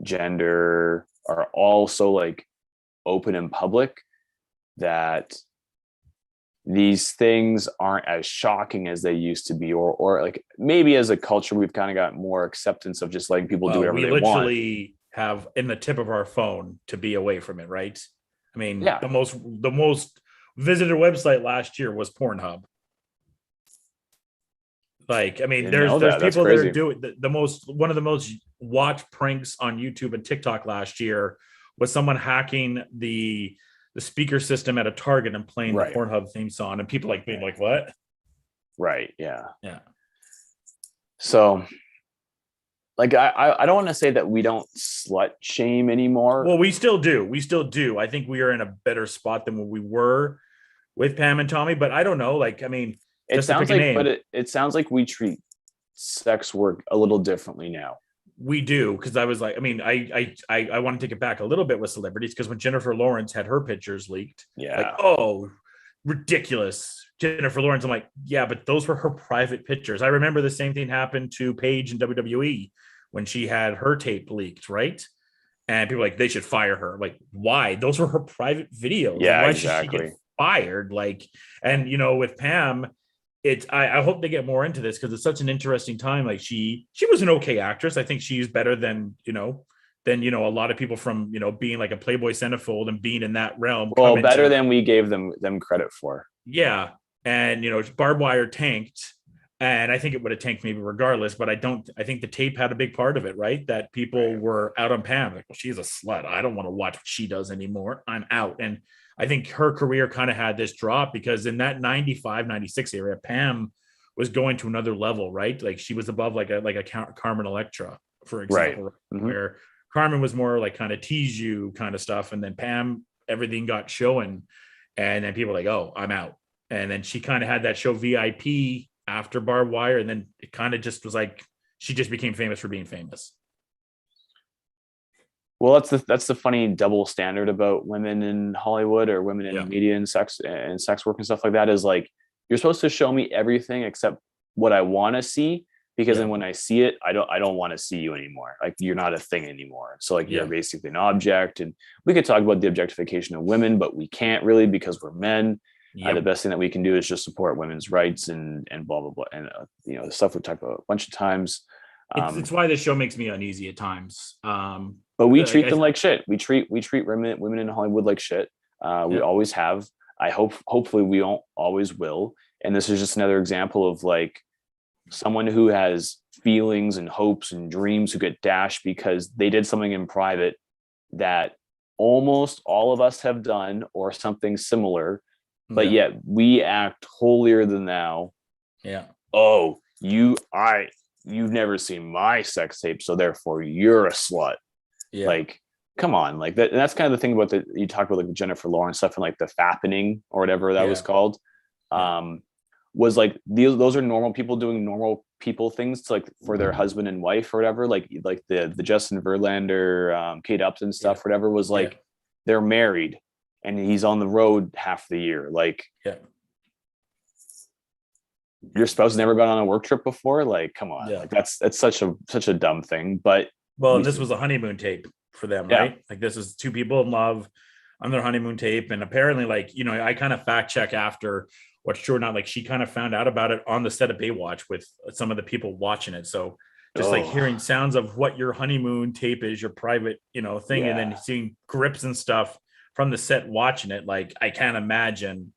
Speaker 2: gender are all so like open and public that these things aren't as shocking as they used to be, or like maybe as a culture we've kind of got more acceptance of just letting people do
Speaker 1: Well,
Speaker 2: whatever
Speaker 1: we
Speaker 2: they want.
Speaker 1: literally have in the tip of our phone to be away from it, right? I mean,
Speaker 2: Yeah,
Speaker 1: the most visited website last year was Pornhub. Like, I
Speaker 2: I
Speaker 1: mean,
Speaker 2: didn't
Speaker 1: there's
Speaker 2: know
Speaker 1: there's
Speaker 2: that. That's
Speaker 1: people that are
Speaker 2: crazy.
Speaker 1: doing the most one of the most watched pranks on YouTube and TikTok last year was someone hacking the speaker system at a Target and playing the
Speaker 2: Right,
Speaker 1: Pornhub theme song, and people like being like, "What?"
Speaker 2: right, yeah.
Speaker 1: Yeah.
Speaker 2: So like I don't want to say that we don't slut shame anymore.
Speaker 1: Well, we still do. We still do. I think we are in a better spot than when we were with Pam and Tommy. But I don't know. Like, I mean,
Speaker 2: It
Speaker 1: just to
Speaker 2: sounds
Speaker 1: pick a
Speaker 2: like, but
Speaker 1: name,
Speaker 2: it sounds like we treat sex work a little differently now.
Speaker 1: we do because I was like, I mean, I want to take it back a little bit with celebrities because when Jennifer Lawrence had her pictures leaked, like,
Speaker 2: Yeah,
Speaker 1: oh, ridiculous. Jennifer Lawrence. I'm like, yeah, but those were her private pictures. I remember the same thing happened to Paige in WWE when she had her tape leaked, right? And people were like, they should fire her. I'm like, why? Those were her private videos. Like,
Speaker 2: yeah,
Speaker 1: why should she get
Speaker 2: exactly.
Speaker 1: fired? Like, and with Pam, it's I hope they get more into this because it's such an interesting time. Like she was an okay actress. I think she's better than a lot of people from being like a Playboy centerfold and being in that realm
Speaker 2: Well,
Speaker 1: come
Speaker 2: better
Speaker 1: into
Speaker 2: than we gave them credit for.
Speaker 1: yeah. And barbed wire tanked. And I think it would have tanked maybe regardless, but I think the tape had a big part of it, right? That people
Speaker 2: Right.
Speaker 1: were out on Pam. Like, well, she's a slut. I don't want to watch what she does anymore. I'm out. And I think her career kind of had this drop because in that 95, 96 area, Pam was going to another level, right? Like she was above like a Carmen Electra, for
Speaker 2: Right.
Speaker 1: example,
Speaker 2: Mm-hmm.
Speaker 1: where Carmen was more like kind of tease you kind of stuff. And then Pam, everything got showing. And then people were like, oh, I'm out. And then she kind of had that show VIP after barbed wire, and then it kind of just was like she just became famous for being famous.
Speaker 2: Well, that's the funny double standard about women in Hollywood or women
Speaker 1: Yeah,
Speaker 2: in media and sex work and stuff like that is like you're supposed to show me everything except what I want to see because
Speaker 1: yeah,
Speaker 2: then when I see it, I don't want to see you anymore. Like you're not a thing anymore. So like you're
Speaker 1: yeah,
Speaker 2: basically an object. And we could talk about the objectification of women, but we can't really because we're men. The
Speaker 1: yep.
Speaker 2: best thing that we can do is just support women's rights and blah blah blah and the stuff we've talked about a bunch of times.
Speaker 1: It's
Speaker 2: Um,
Speaker 1: why this show makes me uneasy at times.
Speaker 2: but we
Speaker 1: Like
Speaker 2: treat them like shit. We treat women in Hollywood like shit. We
Speaker 1: yeah,
Speaker 2: always have. Hopefully we don't always will. And this is just another example of like someone who has feelings and hopes and dreams who get dashed because they did something in private that almost all of us have done or something similar, but
Speaker 1: yeah,
Speaker 2: yet we act holier than thou.
Speaker 1: yeah,
Speaker 2: Oh, you've never seen my sex tape, so therefore you're a slut.
Speaker 1: yeah,
Speaker 2: Like, come on, like that. And that's kind of the thing about you talk about like the Jennifer Lawrence stuff and like the fappening or whatever that was
Speaker 1: yeah,
Speaker 2: called.
Speaker 1: yeah,
Speaker 2: Um, was like those are normal people doing normal people things to, like for their husband and wife or whatever. Like the Justin Verlander, Kate Upton
Speaker 1: yeah,
Speaker 2: stuff, whatever was
Speaker 1: yeah,
Speaker 2: like they're married and he's on the road half the year. Like
Speaker 1: yeah,
Speaker 2: your spouse has never gone on a work trip before. Like, come on,
Speaker 1: yeah.
Speaker 2: like that's such a dumb thing. But
Speaker 1: Well,
Speaker 2: we
Speaker 1: and this was a honeymoon tape for them,
Speaker 2: yeah.
Speaker 1: right? Like this is two people in love on their honeymoon tape, and apparently, like I kind of fact check after what's true or not. Like she kind of found out about it on the set of Baywatch with some of the people watching it. So just like
Speaker 2: Oh
Speaker 1: hearing sounds of what your honeymoon tape is, your private, thing, and then
Speaker 2: yeah.
Speaker 1: seeing grips and stuff from the set watching it, like I can't imagine,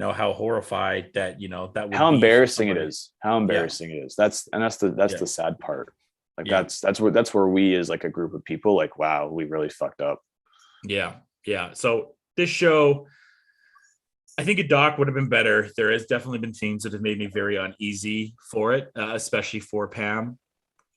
Speaker 1: how horrified that would
Speaker 2: How
Speaker 1: be for
Speaker 2: embarrassing it
Speaker 1: somebody.
Speaker 2: is. How
Speaker 1: Yeah,
Speaker 2: embarrassing it is. That's
Speaker 1: yeah,
Speaker 2: the sad part. Like
Speaker 1: yeah.
Speaker 2: that's where we as like a group of people like wow we really fucked up.
Speaker 1: Yeah. Yeah. So this show, I think a doc would have been better. There has definitely been things that have made me very uneasy for it, especially for Pam.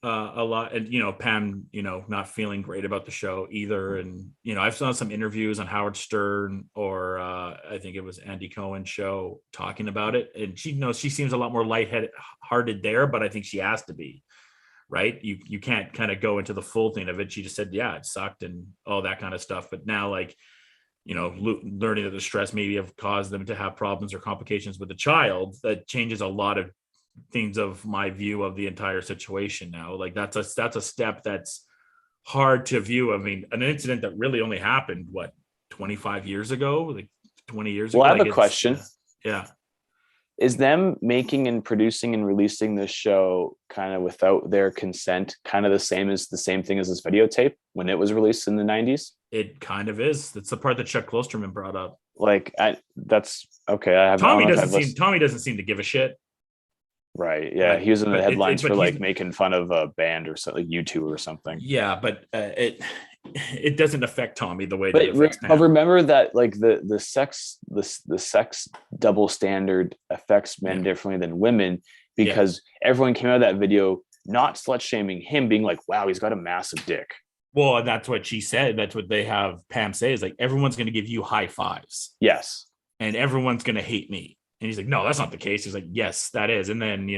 Speaker 1: A lot, and Pam, not feeling great about the show either. And I've done some interviews on Howard Stern or I think it was Andy Cohen's show talking about it, and she seems a lot more lightheaded hearted there, but I think she has to be right. You can't kind of go into the full thing of it. She just said, yeah, it sucked and all that kind of stuff. But now, like, learning that the stress maybe have caused them to have problems or complications with the child, that changes a lot of things of my view of the entire situation now. Like that's a step that's hard to view. I mean, an incident that really only happened 25 years ago, like 20 years
Speaker 2: Well,
Speaker 1: ago.
Speaker 2: I have
Speaker 1: Like
Speaker 2: a
Speaker 1: it's
Speaker 2: question.
Speaker 1: Yeah.
Speaker 2: Is them making and producing and releasing this show kind of without their consent kind of the same thing as this videotape when it was released in the 90s?
Speaker 1: It kind of is. That's the part that Chuck Klosterman brought up.
Speaker 2: Like, that's okay. I don't know if I've listened.
Speaker 1: Tommy doesn't seem to give a shit.
Speaker 2: Right. Yeah.
Speaker 1: But,
Speaker 2: he was in the headlines for like
Speaker 1: he's
Speaker 2: making fun of a band or something, like YouTube or something.
Speaker 1: Yeah, but it doesn't affect Tommy the way that it affects Pam.
Speaker 2: But remember that like the sex double standard affects men differently than women, because everyone came out of that video not slut shaming him, being like, wow, he's got a massive dick.
Speaker 1: Well, and that's what she said. That's what they have Pam say, is like, everyone's going to give you high fives.
Speaker 2: Yes.
Speaker 1: And everyone's going to hate me. And he's like, no, that's not the case. He's like, yes, that is. And then,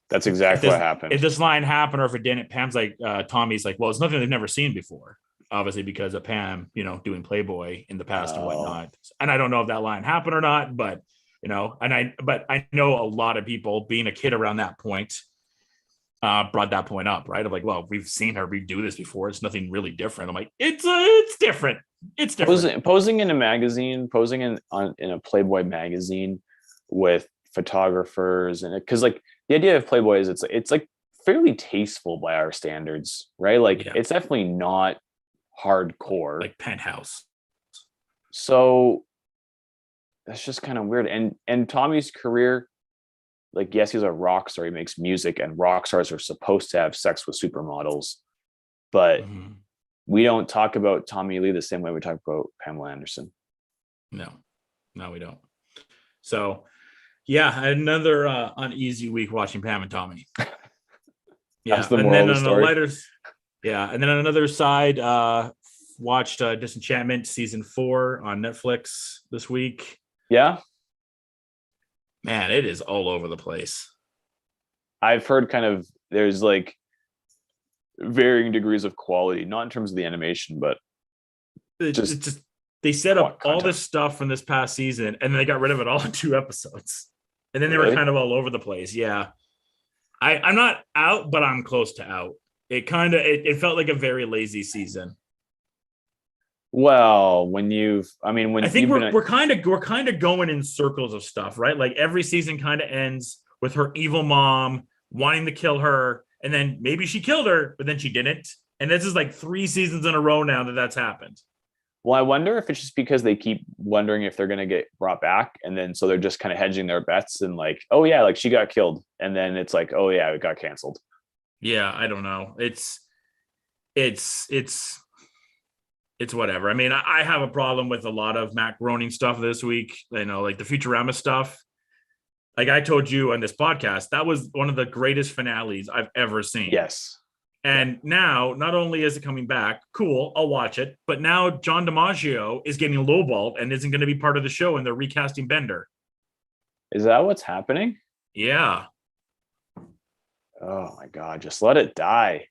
Speaker 2: that's exactly what happened.
Speaker 1: If this line happened, or if it didn't, Pam's like, Tommy's like, well, it's nothing they've never seen before. Obviously, because of Pam, doing Playboy in the past and whatnot. And I don't know if that line happened or not, but, but I know a lot of people, being a kid around that point, brought that point up, right? Of like, well, we've seen her redo this before. It's nothing really different. I'm like, it's different. It's different.
Speaker 2: Posing in a magazine, posing in a Playboy magazine with photographers, and because like the idea of Playboy is it's like fairly tasteful by our standards, right? Like it's definitely not hardcore,
Speaker 1: like Penthouse.
Speaker 2: So that's just kind of weird. And Tommy's career, like, yes, he's a rock star. He makes music, and rock stars are supposed to have sex with supermodels, but we don't talk about Tommy Lee the same way we talk about Pamela Anderson.
Speaker 1: No, we don't. So, yeah, another uneasy week watching Pam and Tommy. Yeah,
Speaker 2: that's the moral of the story.
Speaker 1: And then on another side, watched Disenchantment season 4 on Netflix this week.
Speaker 2: Yeah,
Speaker 1: man, it is all over the place.
Speaker 2: I've heard kind of there's like varying degrees of quality, not in terms of the animation, but
Speaker 1: just they set up all this stuff from this past season, and then they got rid of it all in 2 episodes, and then they were kind of all over the place. Yeah, I'm not out, but I'm close to out. It kind of it felt like a very lazy season.
Speaker 2: Well,
Speaker 1: I think we're kind of going in circles of stuff, right? Like every season kind of ends with her evil mom wanting to kill her, and then maybe she killed her, but then she didn't. And this is like 3 seasons in a row now that's happened.
Speaker 2: Well, I wonder if it's just because they keep wondering if they're going to get brought back, and then so they're just kind of hedging their bets and like, oh yeah, like she got killed, and then it's like, oh yeah, it got canceled.
Speaker 1: Yeah, I don't know. It's whatever. I mean, I have a problem with a lot of Matt Groening stuff this week. Like the Futurama stuff. Like I told you on this podcast, that was one of the greatest finales I've ever seen.
Speaker 2: Yes.
Speaker 1: And now, not only is it coming back, cool, I'll watch it, but now John DiMaggio is getting lowballed and isn't going to be part of the show, and they're recasting Bender.
Speaker 2: Is that what's happening?
Speaker 1: Yeah.
Speaker 2: Oh my God, just let it die.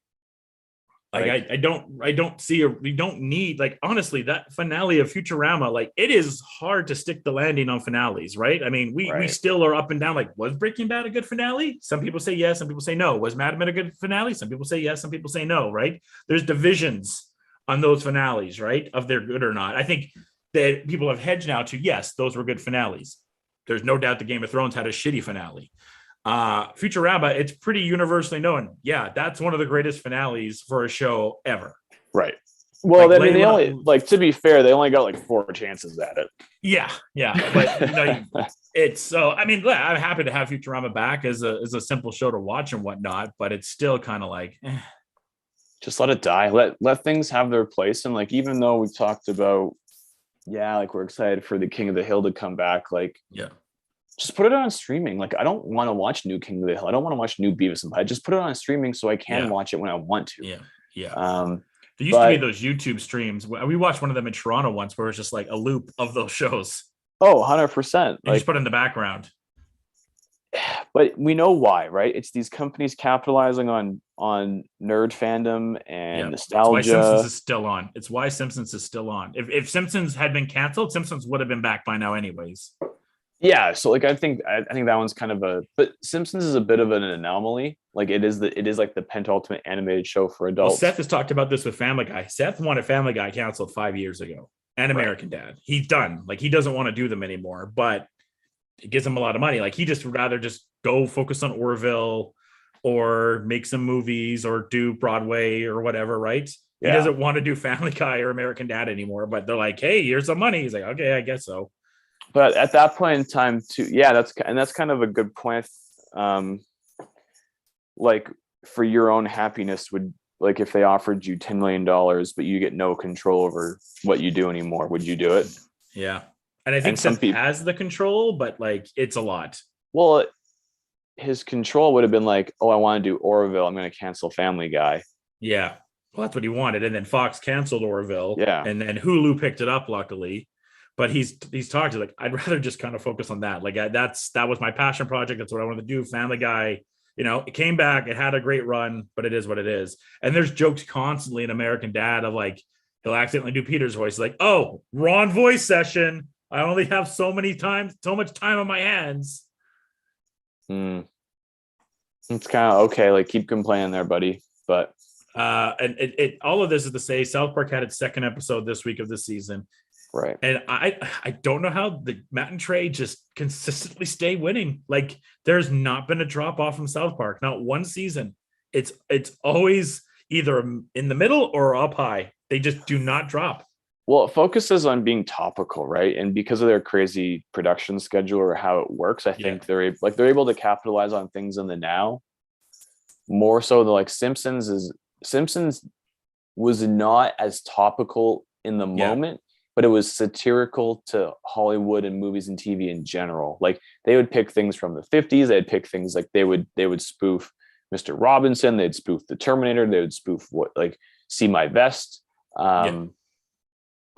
Speaker 1: Like I don't see we don't need, like, honestly, that finale of Futurama, like it is hard to stick the landing on finales, right? I mean, we still are up and down. Like, was Breaking Bad a good finale? Some people say yes, some people say no. Was Mad Men a good finale? Some people say yes, some people say no, right? There's divisions on those finales, right? Of they're good or not. I think that people have hedged now to yes, those were good finales. There's no doubt the Game of Thrones had a shitty finale. Futurama, it's pretty universally known. Yeah, that's one of the greatest finales for a show ever.
Speaker 2: Right. Well, like, I mean, they only, like, to be fair, they only got like 4 chances at it.
Speaker 1: Yeah. But it's so. I mean, I'm happy to have Futurama back as a simple show to watch and whatnot. But it's still kind of like,
Speaker 2: just let it die. Let things have their place. And like, even though we've talked about, like we're excited for the King of the Hill to come back, like, just put it on streaming. Like, I don't want to watch new King of the Hill. I don't want to watch new Beavis and Butthead. Just put it on streaming so I can watch it when I want to.
Speaker 1: Yeah. There used to be those YouTube streams. We watched one of them in Toronto once, where it was just like a loop of those shows.
Speaker 2: Oh, 100%.
Speaker 1: Like, just put it in the background.
Speaker 2: But we know why, right? It's these companies capitalizing on nerd fandom and nostalgia.
Speaker 1: That's why Simpsons is still on. It's why Simpsons is still on. If Simpsons had been canceled, Simpsons would have been back by now anyways.
Speaker 2: Yeah, so like I think that one's kind of but Simpsons is a bit of an anomaly. Like it is like the penultimate animated show for adults.
Speaker 1: Well, Seth has talked about this with Family Guy. Seth wanted Family Guy canceled 5 years ago, and American Dad. He's done. Like, he doesn't want to do them anymore. But it gives him a lot of money. Like he just would rather just go focus on Orville or make some movies or do Broadway or whatever, right? He doesn't want to do Family Guy or American Dad anymore, but they're like, hey, here's some money. He's like, okay, I guess so.
Speaker 2: But at that point in time too, that's kind of a good point. Like for your own happiness, would, like, if they offered you $10 million, but you get no control over what you do anymore, would you do it?
Speaker 1: Yeah. And I think some people has the control, but like, it's a lot.
Speaker 2: Well, his control would have been like, oh, I want to do Orville, I'm going to cancel Family Guy.
Speaker 1: Yeah. Well, that's what he wanted. And then Fox canceled Orville.
Speaker 2: Yeah.
Speaker 1: And then Hulu picked it up, luckily. But he's talked to, like, I'd rather just kind of focus on that. Like that was my passion project. That's what I wanted to do. Family Guy, it came back. It had a great run, but it is what it is. And there's jokes constantly in American Dad of like, he'll accidentally do Peter's voice. Like, oh, Ron voice session. I only have so much time on my hands.
Speaker 2: It's kind of okay. Like, keep complaining there, buddy. But
Speaker 1: and it all of this is to say South Park had its second episode this week of the season.
Speaker 2: Right.
Speaker 1: And I don't know how the Matt and Trey just consistently stay winning. Like, there's not been a drop off from South Park, not one season. It's always either in the middle or up high. They just do not drop.
Speaker 2: Well, it focuses on being topical, right? And because of their crazy production schedule or how it works, I think they're able to capitalize on things in the now more so than like Simpsons was not as topical in the moment, but it was satirical to Hollywood and movies and TV in general. Like, they would pick things from the 50s. They'd pick things like they would spoof Mr. Robinson. They'd spoof the Terminator. They would spoof See My Vest.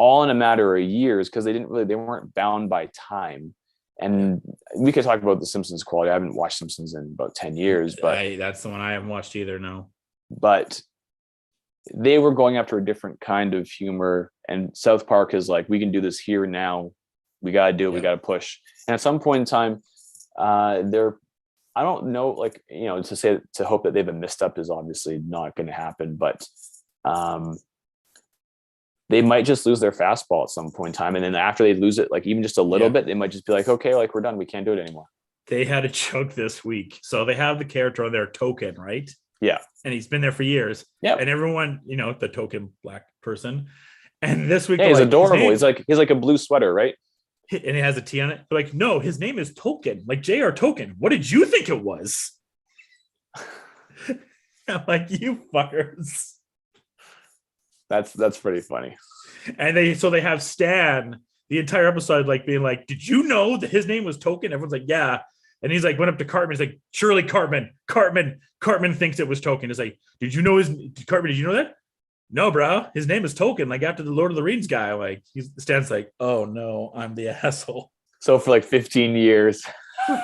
Speaker 2: All in a matter of years, because they weren't bound by time. And we could talk about the Simpsons quality. I haven't watched Simpsons in about 10 years, but
Speaker 1: that's the one I haven't watched either. No,
Speaker 2: but they were going after a different kind of humor, and South Park is like, we can do this here now. We got to do it. We got to push. And at some point in time, I don't know, like, to hope that they've been missed up is obviously not going to happen, but they might just lose their fastball at some point in time. And then after they lose it, like even just a little bit, they might just be like, okay, like, we're done. We can't do it anymore.
Speaker 1: They had a joke this week. So they have the character on their Token, right?
Speaker 2: Yeah.
Speaker 1: And he's been there for years.
Speaker 2: Yeah.
Speaker 1: And everyone, the Token Black person. And this week,
Speaker 2: he's adorable. He's like a blue sweater, right?
Speaker 1: And he has a T on it. They're like, no, his name is Token, like J.R. Token. What did you think it was? I'm like, you fuckers.
Speaker 2: That's pretty funny.
Speaker 1: And they have Stan the entire episode like being like, did you know that his name was Token? Everyone's like, yeah. And he's like, went up to Cartman. He's like, surely Cartman thinks it was Token. He's like, did you know that? No, bro. His name is Token. Like, after the Lord of the Rings guy. Like, Stan's like, oh no, I'm the asshole.
Speaker 2: So for like 15 years.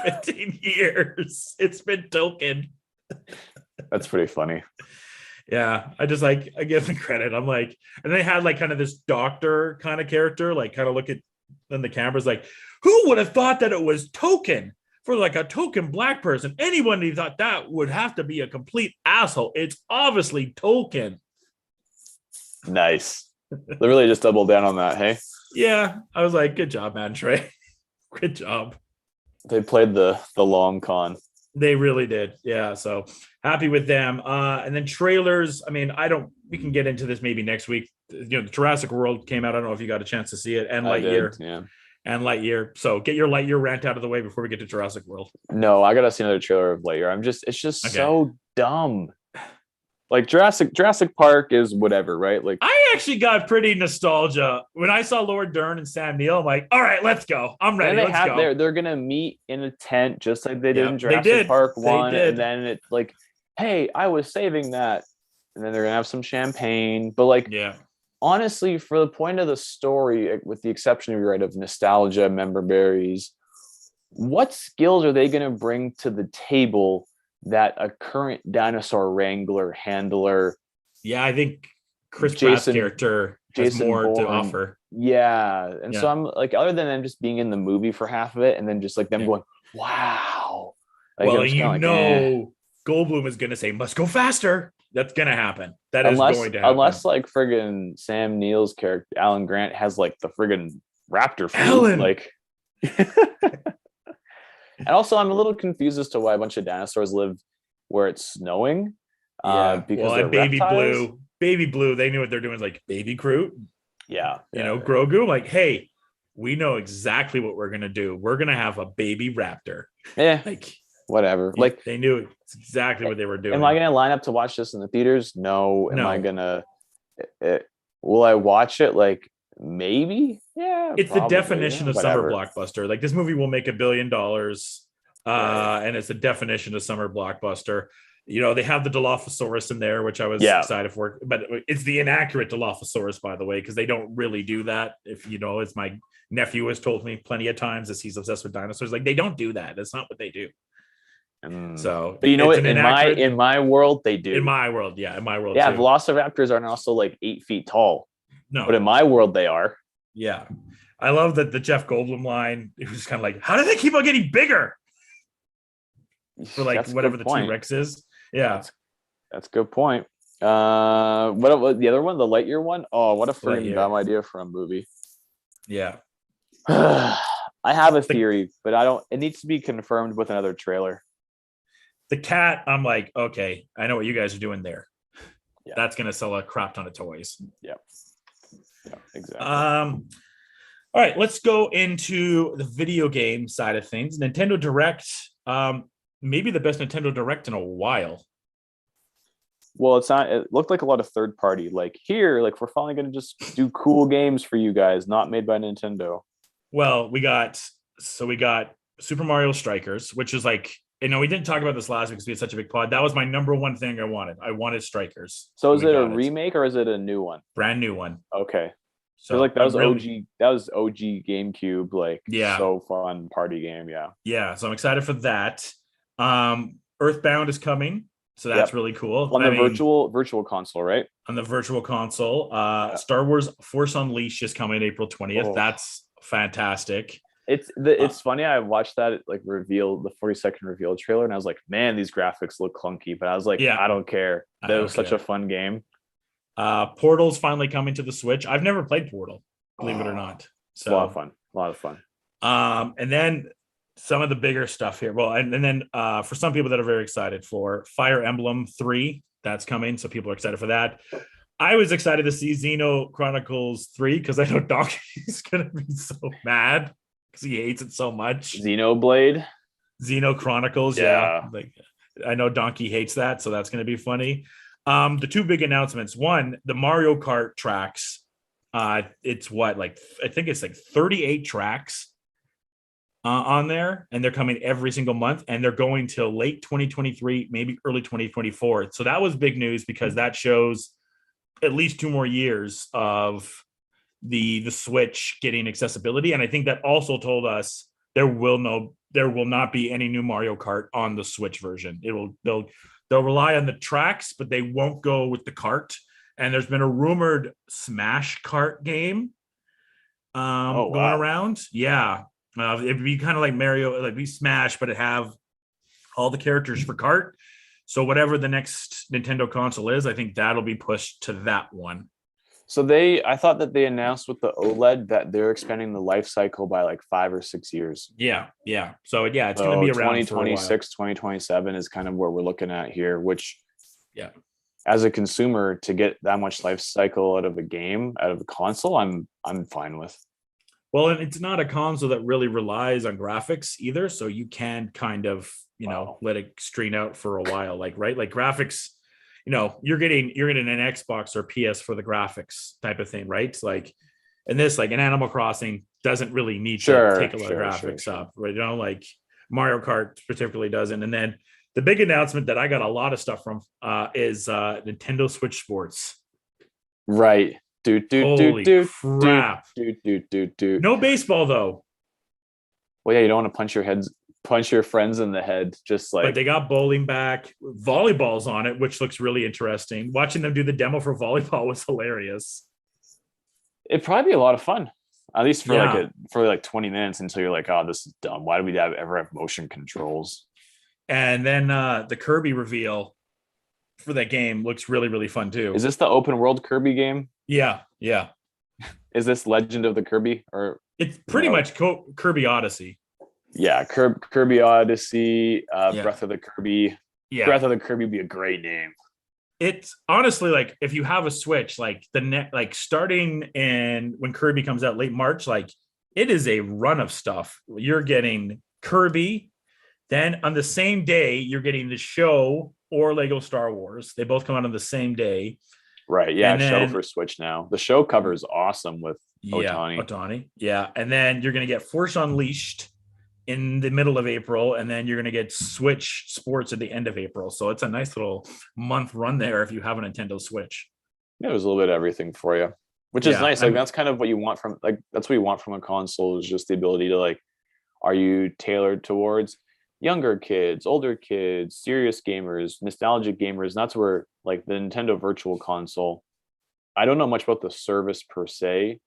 Speaker 1: 15 years. It's been Token.
Speaker 2: That's pretty funny.
Speaker 1: Yeah, I give them credit. I'm like, and they had like kind of this doctor kind of character, like kind of look at then the cameras like, who would have thought that it was Token for like a token black person? Anyone who thought that would have to be a complete asshole. It's obviously Token.
Speaker 2: Nice. They really just doubled down on that, hey?
Speaker 1: Yeah, I was like, good job, man, Trey. Good job.
Speaker 2: They played the long con.
Speaker 1: They really did. Yeah. So happy with them. And then trailers. I mean, we can get into this maybe next week. The Jurassic World came out. I don't know if you got a chance to see it, and Lightyear.
Speaker 2: Yeah.
Speaker 1: And Lightyear. So get your Lightyear rant out of the way before we get to Jurassic World.
Speaker 2: No, I got to see another trailer of Lightyear. It's just so dumb. Like Jurassic Park is whatever, right? Like,
Speaker 1: I actually got pretty nostalgia when I saw Laura Dern and Sam Neill. I'm like, all right, let's go. I'm ready. Let's go.
Speaker 2: They're gonna meet in a tent just like they did in Jurassic Park 1, and then it's like, hey, I was saving that, and then they're gonna have some champagne. But like, honestly, for the point of the story, with the exception of nostalgia, member berries, what skills are they gonna bring to the table that a current dinosaur wrangler handler?
Speaker 1: Yeah, I think Chris Pratt's character has more to offer.
Speaker 2: Yeah. And so I'm like, other than them just being in the movie for half of it and then just like them going, wow. Like,
Speaker 1: well, Goldblum is going to say, must go faster. That's going to happen. That is going to happen.
Speaker 2: Unless like friggin' Sam Neill's character, Alan Grant, has like the friggin' raptor food.
Speaker 1: Alan.
Speaker 2: Like, And also, I'm a little confused as to why a bunch of dinosaurs live where it's snowing. Because they're reptiles.
Speaker 1: Baby Blue, they knew what they're doing. It's like Baby Groot,
Speaker 2: Yeah,
Speaker 1: Grogu. Like, hey, we know exactly what we're gonna do. We're gonna have a baby raptor.
Speaker 2: Yeah,
Speaker 1: like
Speaker 2: whatever. Like
Speaker 1: they knew exactly what they were doing.
Speaker 2: Am I gonna line up to watch this in the theaters? No. Am I gonna? Will I watch it? Like maybe. Yeah.
Speaker 1: It's
Speaker 2: probably,
Speaker 1: the definition of summer blockbuster. Like this movie will make $1 billion, and it's the definition of summer blockbuster. They have the Dilophosaurus in there, which I was excited for, but it's the inaccurate Dilophosaurus, by the way, because they don't really do that. If as my nephew has told me plenty of times, as he's obsessed with dinosaurs, like they don't do that. That's not what they do. So,
Speaker 2: but in my world, they do.
Speaker 1: In my world, yeah,
Speaker 2: too. Velociraptors aren't also like 8 feet tall.
Speaker 1: No,
Speaker 2: but in my world, they are.
Speaker 1: Yeah, I love that the Jeff Goldblum line. It was kind of like, how do they keep on getting bigger? For like that's whatever the T-Rex is. Yeah,
Speaker 2: that's a good point. What was the other one? The Lightyear one? Oh, what a freaking dumb idea for a movie.
Speaker 1: Yeah.
Speaker 2: I have a theory, but I don't. It needs to be confirmed with another trailer.
Speaker 1: The cat, I'm like, okay, I know what you guys are doing there. Yeah. That's gonna sell a crap ton of toys.
Speaker 2: Yep. Yeah, exactly.
Speaker 1: All right, let's go into the video game side of things. Nintendo Direct, maybe the best Nintendo Direct in a while.
Speaker 2: Well, it's not. It looked like a lot of third party. Like here, like we're finally gonna just do cool games for you guys, not made by Nintendo.
Speaker 1: Well, we got Super Mario Strikers, which is like. We didn't talk about this last week because we had such a big pod. That was my number one thing I wanted. I wanted Strikers.
Speaker 2: So is it a remake or is it a new one?
Speaker 1: Brand new one.
Speaker 2: Okay. So like that was OG GameCube, like so fun party game. Yeah.
Speaker 1: Yeah. So I'm excited for that. Earthbound is coming. So that's really cool.
Speaker 2: On the virtual console, right?
Speaker 1: On the virtual console. Star Wars Force Unleashed is coming April 20th. Oh. That's fantastic.
Speaker 2: It's funny. I watched that like reveal the 40-second reveal trailer, and I was like, "Man, these graphics look clunky." But I was like, "I don't care." That was such a fun game.
Speaker 1: Portal's finally coming to the Switch. I've never played Portal, believe it or not. So
Speaker 2: a lot of fun.
Speaker 1: And then some of the bigger stuff here. Well, and then for some people that are very excited for Fire Emblem 3, that's coming. So people are excited for that. I was excited to see Xeno Chronicles 3 because I know Donkey's gonna be so mad. He hates it so much.
Speaker 2: Xeno
Speaker 1: Chronicles, yeah. Like I know Donkey hates that, so that's going to be funny. The two big announcements. One, the Mario Kart tracks. It's I think it's like 38 tracks on there, and they're coming every single month, and they're going till late 2023, maybe early 2024. So that was big news because that shows at least 2 more years of the Switch getting accessibility, and I think that also told us there will not be any new Mario Kart on the Switch version. They'll rely on the tracks, but they won't go with the cart. And there's been a rumored Smash Kart game going around. Yeah, it'd be kind of like Mario, like be Smash, but it have all the characters for kart. So whatever the next Nintendo console is, I think that'll be pushed to that one.
Speaker 2: So I thought that they announced with the OLED that they're expanding the life cycle by like 5 or 6 years.
Speaker 1: Yeah. So it's going to be around
Speaker 2: 2026, 2027 is kind of where we're looking at here, which as a consumer to get that much life cycle out of a game, out of a console, I'm fine with.
Speaker 1: Well, and it's not a console that really relies on graphics either. So you can kind of, let it strain out for a while, like graphics. You're getting an Xbox or PS for the graphics type of thing, right? Like, and this, like an Animal Crossing doesn't really need to take a lot of graphics up, right? Like Mario Kart particularly doesn't. And then the big announcement that I got a lot of stuff from is Nintendo Switch Sports.
Speaker 2: Right.
Speaker 1: Holy crap. No baseball though.
Speaker 2: Well, yeah, you don't want to punch your friends in the head, just like.
Speaker 1: But they got bowling back, volleyballs on it, which looks really interesting. Watching them do the demo for volleyball was hilarious.
Speaker 2: It'd probably be a lot of fun, at least for like 20 minutes until you're like, oh, this is dumb. Why do we ever have motion controls?
Speaker 1: And then the Kirby reveal for that game looks really, really fun too.
Speaker 2: Is this the open world Kirby game?
Speaker 1: Yeah.
Speaker 2: Is this Legend of the Kirby or?
Speaker 1: It's pretty much Kirby Odyssey.
Speaker 2: Yeah, Kirby Odyssey,
Speaker 1: Yeah.
Speaker 2: Breath of the Kirby.
Speaker 1: Yeah.
Speaker 2: Breath of the Kirby would be a great name.
Speaker 1: It's honestly like if you have a Switch, like like starting in when Kirby comes out late March, like it is a run of stuff. You're getting Kirby, then on the same day you're getting the show or Lego Star Wars. They both come out on the same day.
Speaker 2: Right. Yeah.
Speaker 1: And
Speaker 2: Show
Speaker 1: then
Speaker 2: for Switch now. The show cover is awesome with Otani.
Speaker 1: Otani. Yeah. And then you're going to get Force Unleashed in the middle of April, and then you're going to get Switch Sports at the end of April. So it's a nice little month run there if you have a Nintendo Switch.
Speaker 2: Yeah, there's a little bit of everything for you, which is nice. Like that's kind of what you want from that's what you want from a console is just the ability to like, are you tailored towards younger kids, older kids, serious gamers, nostalgic gamers? And that's where like the Nintendo Virtual Console. I don't know much about the service per se,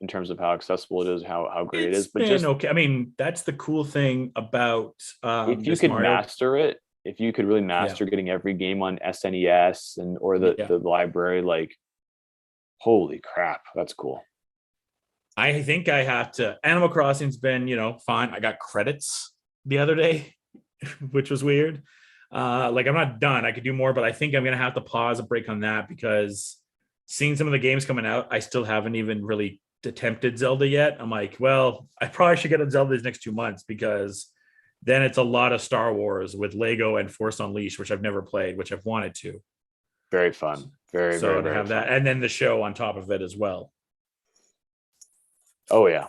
Speaker 2: in terms of how accessible it is, how great it is. But just
Speaker 1: okay. I mean, that's the cool thing about
Speaker 2: if you could master it, if you could really master getting every game on SNES and or the library, like holy crap, that's cool.
Speaker 1: I think I have to. Animal Crossing's been, fine. I got credits the other day, which was weird. Like I'm not done. I could do more, but I think I'm gonna have to pause a break on that because seeing some of the games coming out, I still haven't even really attempted Zelda yet. I'm like, well, I probably should get a Zelda these next 2 months because then it's a lot of Star Wars with Lego and Force Unleashed, which I've never played, which I've wanted to.
Speaker 2: Very fun. Very
Speaker 1: so
Speaker 2: very,
Speaker 1: to have
Speaker 2: fun.
Speaker 1: that, and then the show on top of it as well.
Speaker 2: Oh yeah,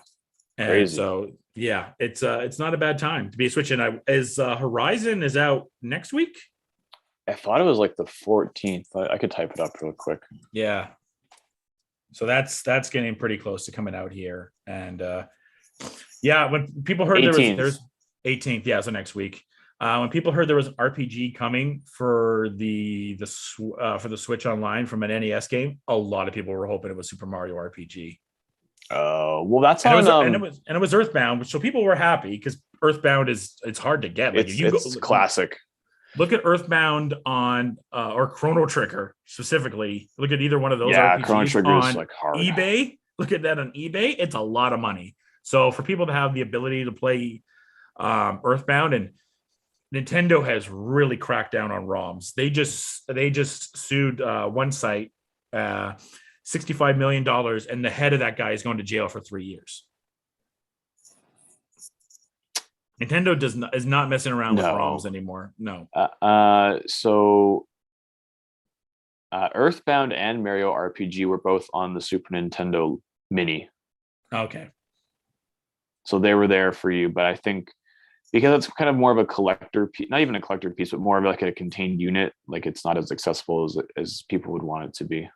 Speaker 1: crazy. So yeah, it's not a bad time to be switching. Horizon is out next week.
Speaker 2: I thought it was like the 14th. I could type it up real quick.
Speaker 1: Yeah. So that's getting pretty close to coming out here. And when people heard
Speaker 2: 18th.
Speaker 1: there's 18th, yeah, so next week. When people heard there was an RPG coming for the Switch Online from an NES game, a lot of people were hoping it was Super Mario RPG.
Speaker 2: Oh, well, that's
Speaker 1: and it was Earthbound, so people were happy because Earthbound it's hard to get. Like
Speaker 2: it's classic.
Speaker 1: Look at Earthbound on or Chrono Trigger specifically. Look at either one of those RPGs
Speaker 2: Chrono Trigger
Speaker 1: on
Speaker 2: is like hard.
Speaker 1: eBay. Look at that on eBay. It's a lot of money. So for people to have the ability to play Earthbound, and Nintendo has really cracked down on ROMs. They just sued one site, $65 million, and the head of that guy is going to jail for 3 years. Nintendo is not messing around with ROMs anymore. No.
Speaker 2: So Earthbound and Mario RPG were both on the Super Nintendo Mini.
Speaker 1: Okay.
Speaker 2: So they were there for you, but I think because it's kind of more of a collector piece, not even a collector piece, but more of like a contained unit, like it's not as accessible as people would want it to be.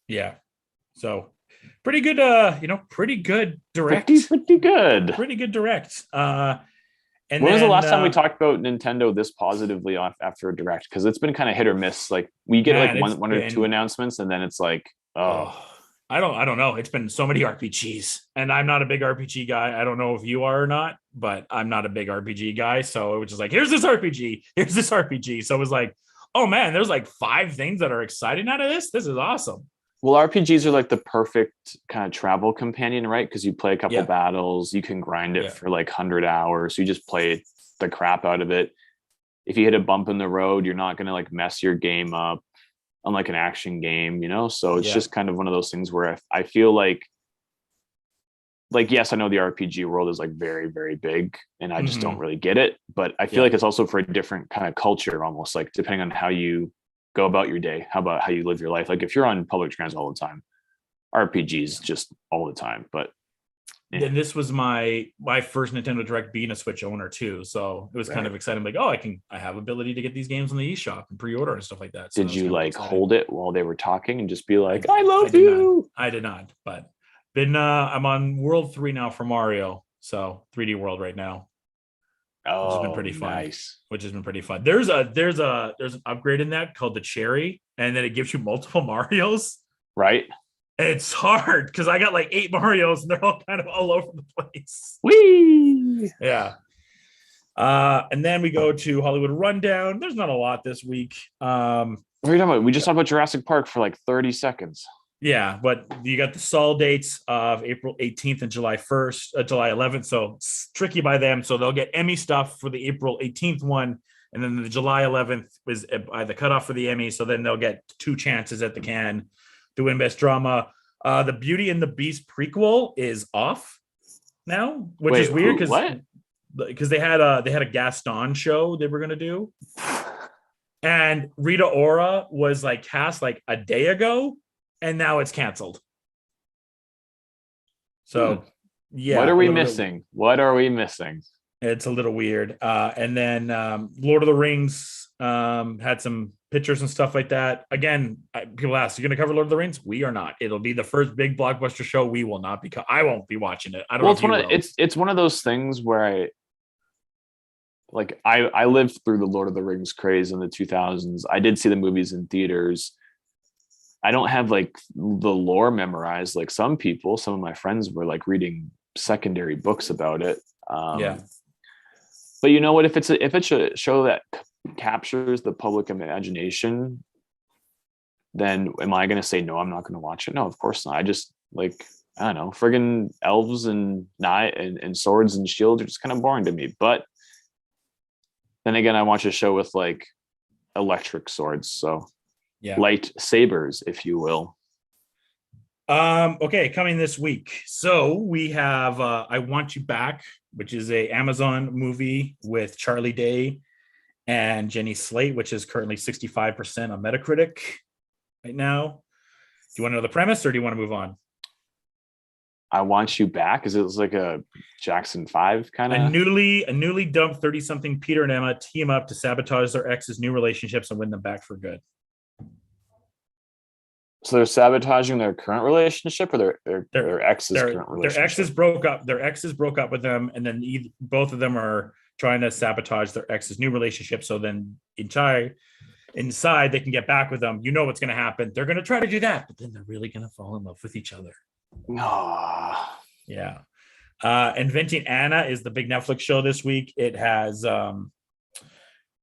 Speaker 1: Yeah. So pretty good, pretty good direct.
Speaker 2: Pretty good.
Speaker 1: Pretty good direct.
Speaker 2: And when was the last time we talked about Nintendo this positively after a direct? Because it's been kind of hit or miss. Like we get like one or two announcements, and then it's like,
Speaker 1: I don't know. It's been so many RPGs, and I'm not a big RPG guy. I don't know if you are or not, but I'm not a big RPG guy. So it was just like, here's this RPG, here's this RPG. So it was like, oh man, there's like 5 things that are exciting out of this. This is awesome.
Speaker 2: Well, RPGs are like the perfect kind of travel companion, right? Because you play a couple battles, you can grind it for like 100 hours. You just play the crap out of it. If you hit a bump in the road, you're not going to like mess your game up, unlike an action game, So it's just kind of one of those things where I feel like, yes, I know the RPG world is like very, very big, and I just don't really get it. But I feel like it's also for a different kind of culture, almost like depending on how you go about your day, how about how you live your life. Like if you're on public transit all the time, RPGs just all the time. But
Speaker 1: and this was my first Nintendo Direct being a Switch owner too, so it was kind of exciting. Like, I have ability to get these games on the eShop and pre-order and stuff like that. So
Speaker 2: did you like hold it while they were talking and just be like,
Speaker 1: I
Speaker 2: love you?
Speaker 1: I did not, but I'm on World 3 now for Mario, so 3D World right now. Which has been pretty fun.
Speaker 2: Nice.
Speaker 1: Which has been pretty fun. There's an upgrade in that called the Cherry, and then it gives you multiple Marios.
Speaker 2: Right.
Speaker 1: It's hard because I got like 8 Marios and they're all kind of all over the place.
Speaker 2: Whee!
Speaker 1: Yeah. And then we go to Hollywood Rundown. There's not a lot this week.
Speaker 2: What are you talking about? We just talked about Jurassic Park for like 30 seconds.
Speaker 1: Yeah, but you got the sol dates of April 18th and July 1st, July 11th. So it's tricky by them. So they'll get Emmy stuff for the April 18th one. And then the July 11th is the cutoff for the Emmy. So then they'll get 2 chances at the can to win Best Drama. The Beauty and the Beast prequel is off now, which is weird because they had a Gaston show they were going to do. And Rita Ora was like cast like a day ago. And now it's canceled. So, yeah.
Speaker 2: What are we missing? What are we missing?
Speaker 1: It's a little weird. And then Lord of the Rings had some pictures and stuff like that. Again, people ask, "You're going to cover Lord of the Rings?" We are not. It'll be the first big blockbuster show. We will not be. I won't be watching it. I don't know.
Speaker 2: It's one of those things where I lived through the Lord of the Rings craze in the 2000s. I did see the movies in theaters. I don't have like the lore memorized like some people. Some of my friends were like reading secondary books about it. But you know what? If it's a show that captures the public imagination, then am I going to say no? I'm not going to watch it. No, of course not. I just I don't know, friggin' elves and swords and shields are just kind of boring to me. But then again, I watch a show with like electric swords, so. Yeah. Light sabers, if you will.
Speaker 1: Okay, coming this week. So we have I Want You Back, which is a Amazon movie with Charlie Day and Jenny Slate, which is currently 65% on Metacritic right now. Do you want to know the premise or do you want to move on?
Speaker 2: I Want You Back. Is it like a Jackson 5 kind of?
Speaker 1: A newly dumped 30-something Peter and Emma team up to sabotage their ex's new relationships and win them back for good.
Speaker 2: So they're sabotaging their current relationship or their ex's current relationship?
Speaker 1: Their exes broke up with them, and then both of them are trying to sabotage their ex's new relationship. So then inside they can get back with them. You know what's going to happen. They're going to try to do that, but then they're really going to fall in love with each other. Yeah. Inventing Anna is the big Netflix show this week. It has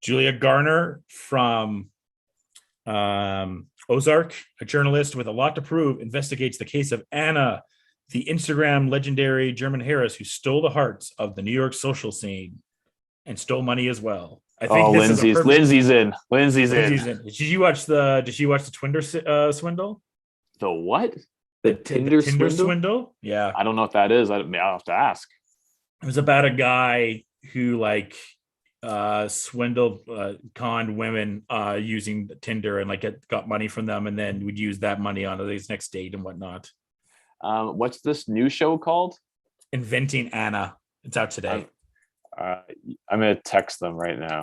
Speaker 1: Julia Garner from Ozark, a journalist with a lot to prove, investigates the case of Anna, the Instagram legendary German heiress who stole the hearts of the New York social scene and stole money as well. I think
Speaker 2: Lindsay's in.
Speaker 1: Did you watch the Twinder swindle?
Speaker 2: The what?
Speaker 1: The Tinder swindle? Yeah.
Speaker 2: I don't know what that is. I'll have to ask.
Speaker 1: It was about a guy who swindled, conned women using Tinder and got money from them, and then would use that money on his next date and whatnot.
Speaker 2: What's this new show called?
Speaker 1: Inventing Anna. It's out today.
Speaker 2: I'm gonna text them right now.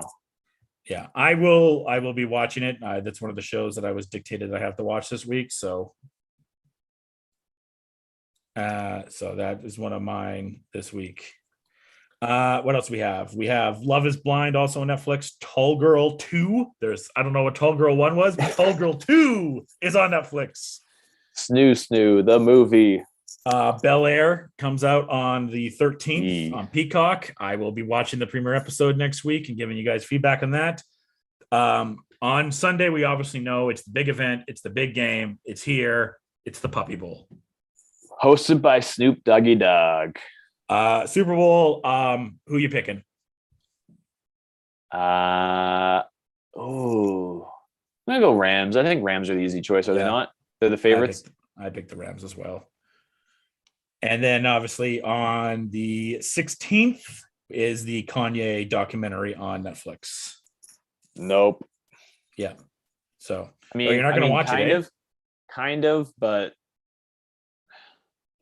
Speaker 1: Yeah, I will be watching it. That's one of the shows that I was dictated I have to watch this week. So that is one of mine this week. What else we have? We have Love is Blind, also on Netflix. Tall Girl 2. I don't know what Tall Girl 1 was, but Tall Girl 2 is on Netflix.
Speaker 2: Snoo, the movie.
Speaker 1: Bel Air comes out on the 13th on Peacock. I will be watching the premiere episode next week and giving you guys feedback on that. On Sunday, we obviously know it's the big event. It's the big game. It's here. It's the Puppy Bowl.
Speaker 2: Hosted by Snoop Doggy Dogg.
Speaker 1: Super Bowl, who you picking?
Speaker 2: I'm gonna go Rams. I think Rams are the easy choice, are they not? They're the favorites.
Speaker 1: I picked the Rams as well. And then obviously on the 16th is the Kanye documentary on Netflix.
Speaker 2: Nope.
Speaker 1: Yeah. So you're not gonna watch it.
Speaker 2: Kind of, but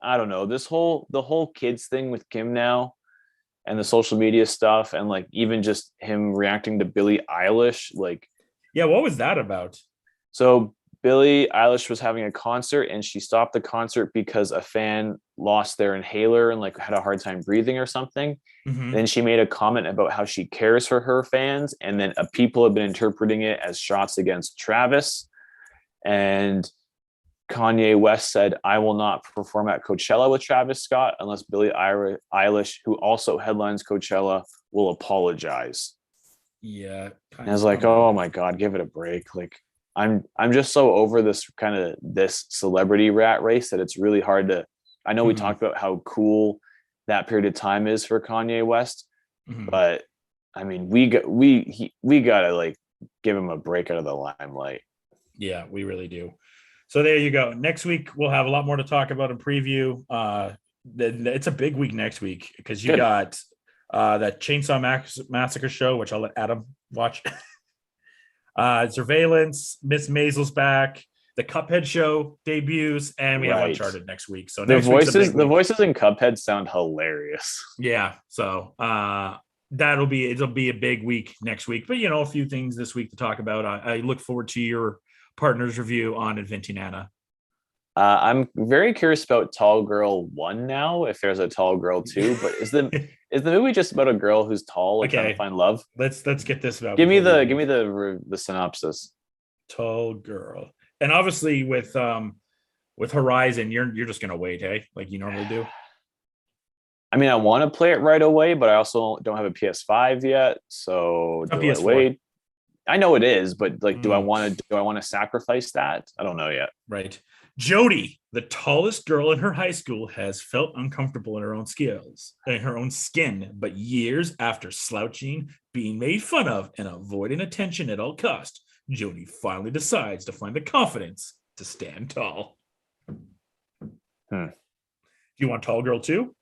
Speaker 2: I don't know. The whole kids thing with Kim now and the social media stuff and even just him reacting to Billie Eilish.
Speaker 1: What was that about?
Speaker 2: So Billie Eilish was having a concert and she stopped the concert because a fan lost their inhaler and had a hard time breathing or something. Mm-hmm. Then she made a comment about how she cares for her fans. And then people have been interpreting it as shots against Travis. And Kanye West said, "I will not perform at Coachella with Travis Scott unless Billie Eilish, who also headlines Coachella, will apologize."
Speaker 1: Yeah.
Speaker 2: And I was like, oh my God, give it a break. I'm just so over this celebrity rat race that it's really hard to. I know we
Speaker 1: Mhm.
Speaker 2: talked about how cool that period of time is for Kanye West,
Speaker 1: Mhm.
Speaker 2: but I mean, we gotta like give him a break out of the limelight.
Speaker 1: Yeah, we really do. So there you go. Next week we'll have a lot more to talk about and preview. It's a big week next week because you
Speaker 2: Good.
Speaker 1: got that Chainsaw Massacre show, which I'll let Adam watch. Surveillance, Miss Maisel's back. The Cuphead show debuts, and we have
Speaker 2: Right.
Speaker 1: Uncharted next week. So
Speaker 2: The
Speaker 1: next week's a big
Speaker 2: the
Speaker 1: week.
Speaker 2: voices in Cuphead sound hilarious.
Speaker 1: Yeah. So it'll be a big week next week. But a few things this week to talk about. I look forward to your partner's review on Inventing Anna.
Speaker 2: I'm very curious about Tall Girl 1 now, if there's a Tall Girl 2, but is the movie just about a girl who's tall and trying to
Speaker 1: Okay.
Speaker 2: find love?
Speaker 1: Let's get this out.
Speaker 2: Give me the synopsis.
Speaker 1: Tall girl. And obviously with Horizon, you're just gonna wait, hey? Like you normally do.
Speaker 2: I mean, I want to play it right away, but I also don't have a PS5 yet. So
Speaker 1: It's on
Speaker 2: do I
Speaker 1: PS4.
Speaker 2: wait? I know it is, but like, do I
Speaker 1: Mm,
Speaker 2: want to sacrifice that? I don't know yet.
Speaker 1: right. Jody, the tallest girl in her high school, has felt uncomfortable in her own skin, but years after slouching, being made fun of, and avoiding attention at all cost, Jody finally decides to find the confidence to stand tall.
Speaker 2: Hmm.
Speaker 1: Do you want Tall Girl 2?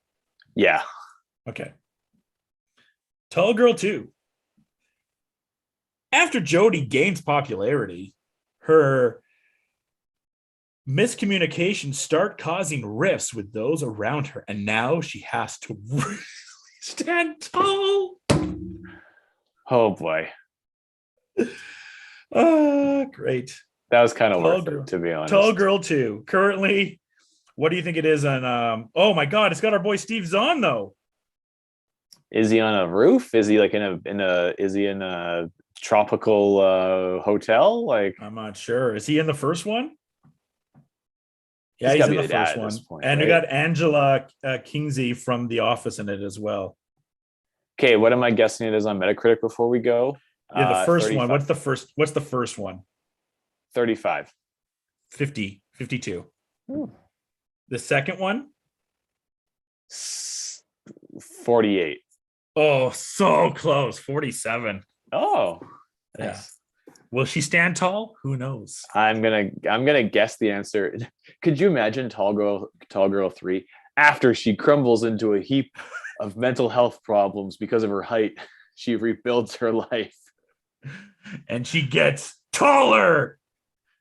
Speaker 2: Yeah.
Speaker 1: Okay. Tall Girl 2. After Jody gains popularity, her miscommunications start causing rifts with those around her, and now she has to really stand tall.
Speaker 2: Oh boy.
Speaker 1: Great.
Speaker 2: That was kind of
Speaker 1: Tall
Speaker 2: worth
Speaker 1: girl.
Speaker 2: it, to be honest.
Speaker 1: Tall Girl 2. Currently, what do you think it is on oh my god, it's got our boy Steve Zahn though.
Speaker 2: Is he on a roof? Is he like is he in a tropical hotel? Like,
Speaker 1: I'm not sure. Is he in the first one? Yeah,
Speaker 2: he's
Speaker 1: he's
Speaker 2: gotta
Speaker 1: in
Speaker 2: be
Speaker 1: the
Speaker 2: the dad
Speaker 1: first
Speaker 2: at
Speaker 1: one.
Speaker 2: this point,
Speaker 1: And we
Speaker 2: right?
Speaker 1: got Angela Kingsey from The Office in it as well.
Speaker 2: Okay, what am I guessing it is on Metacritic before we go?
Speaker 1: Yeah, the first one.
Speaker 2: 35.
Speaker 1: What's the first one?
Speaker 2: 35.
Speaker 1: 50, 52.
Speaker 2: Ooh.
Speaker 1: The second one?
Speaker 2: 48.
Speaker 1: Oh, so close. 47.
Speaker 2: Oh,
Speaker 1: Yeah.
Speaker 2: nice.
Speaker 1: Will she stand tall? Who knows?
Speaker 2: I'm gonna guess the answer. Could you imagine Tall Girl 3 after she crumbles into a heap of mental health problems because of her height, she rebuilds her life.
Speaker 1: And she gets taller.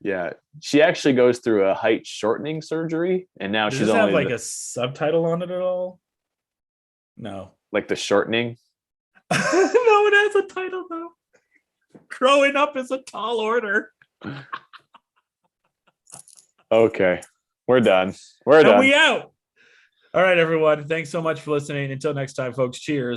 Speaker 2: Yeah, she actually goes through a height shortening surgery, and now
Speaker 1: Does
Speaker 2: she's
Speaker 1: this have
Speaker 2: only
Speaker 1: like a subtitle on it at all? No.
Speaker 2: like the shortening.
Speaker 1: No, it has a title though. Growing up is a tall order.
Speaker 2: Okay, we're done. We're
Speaker 1: And
Speaker 2: done.
Speaker 1: we out. All right, everyone. Thanks so much for listening. Until next time, folks. Cheers.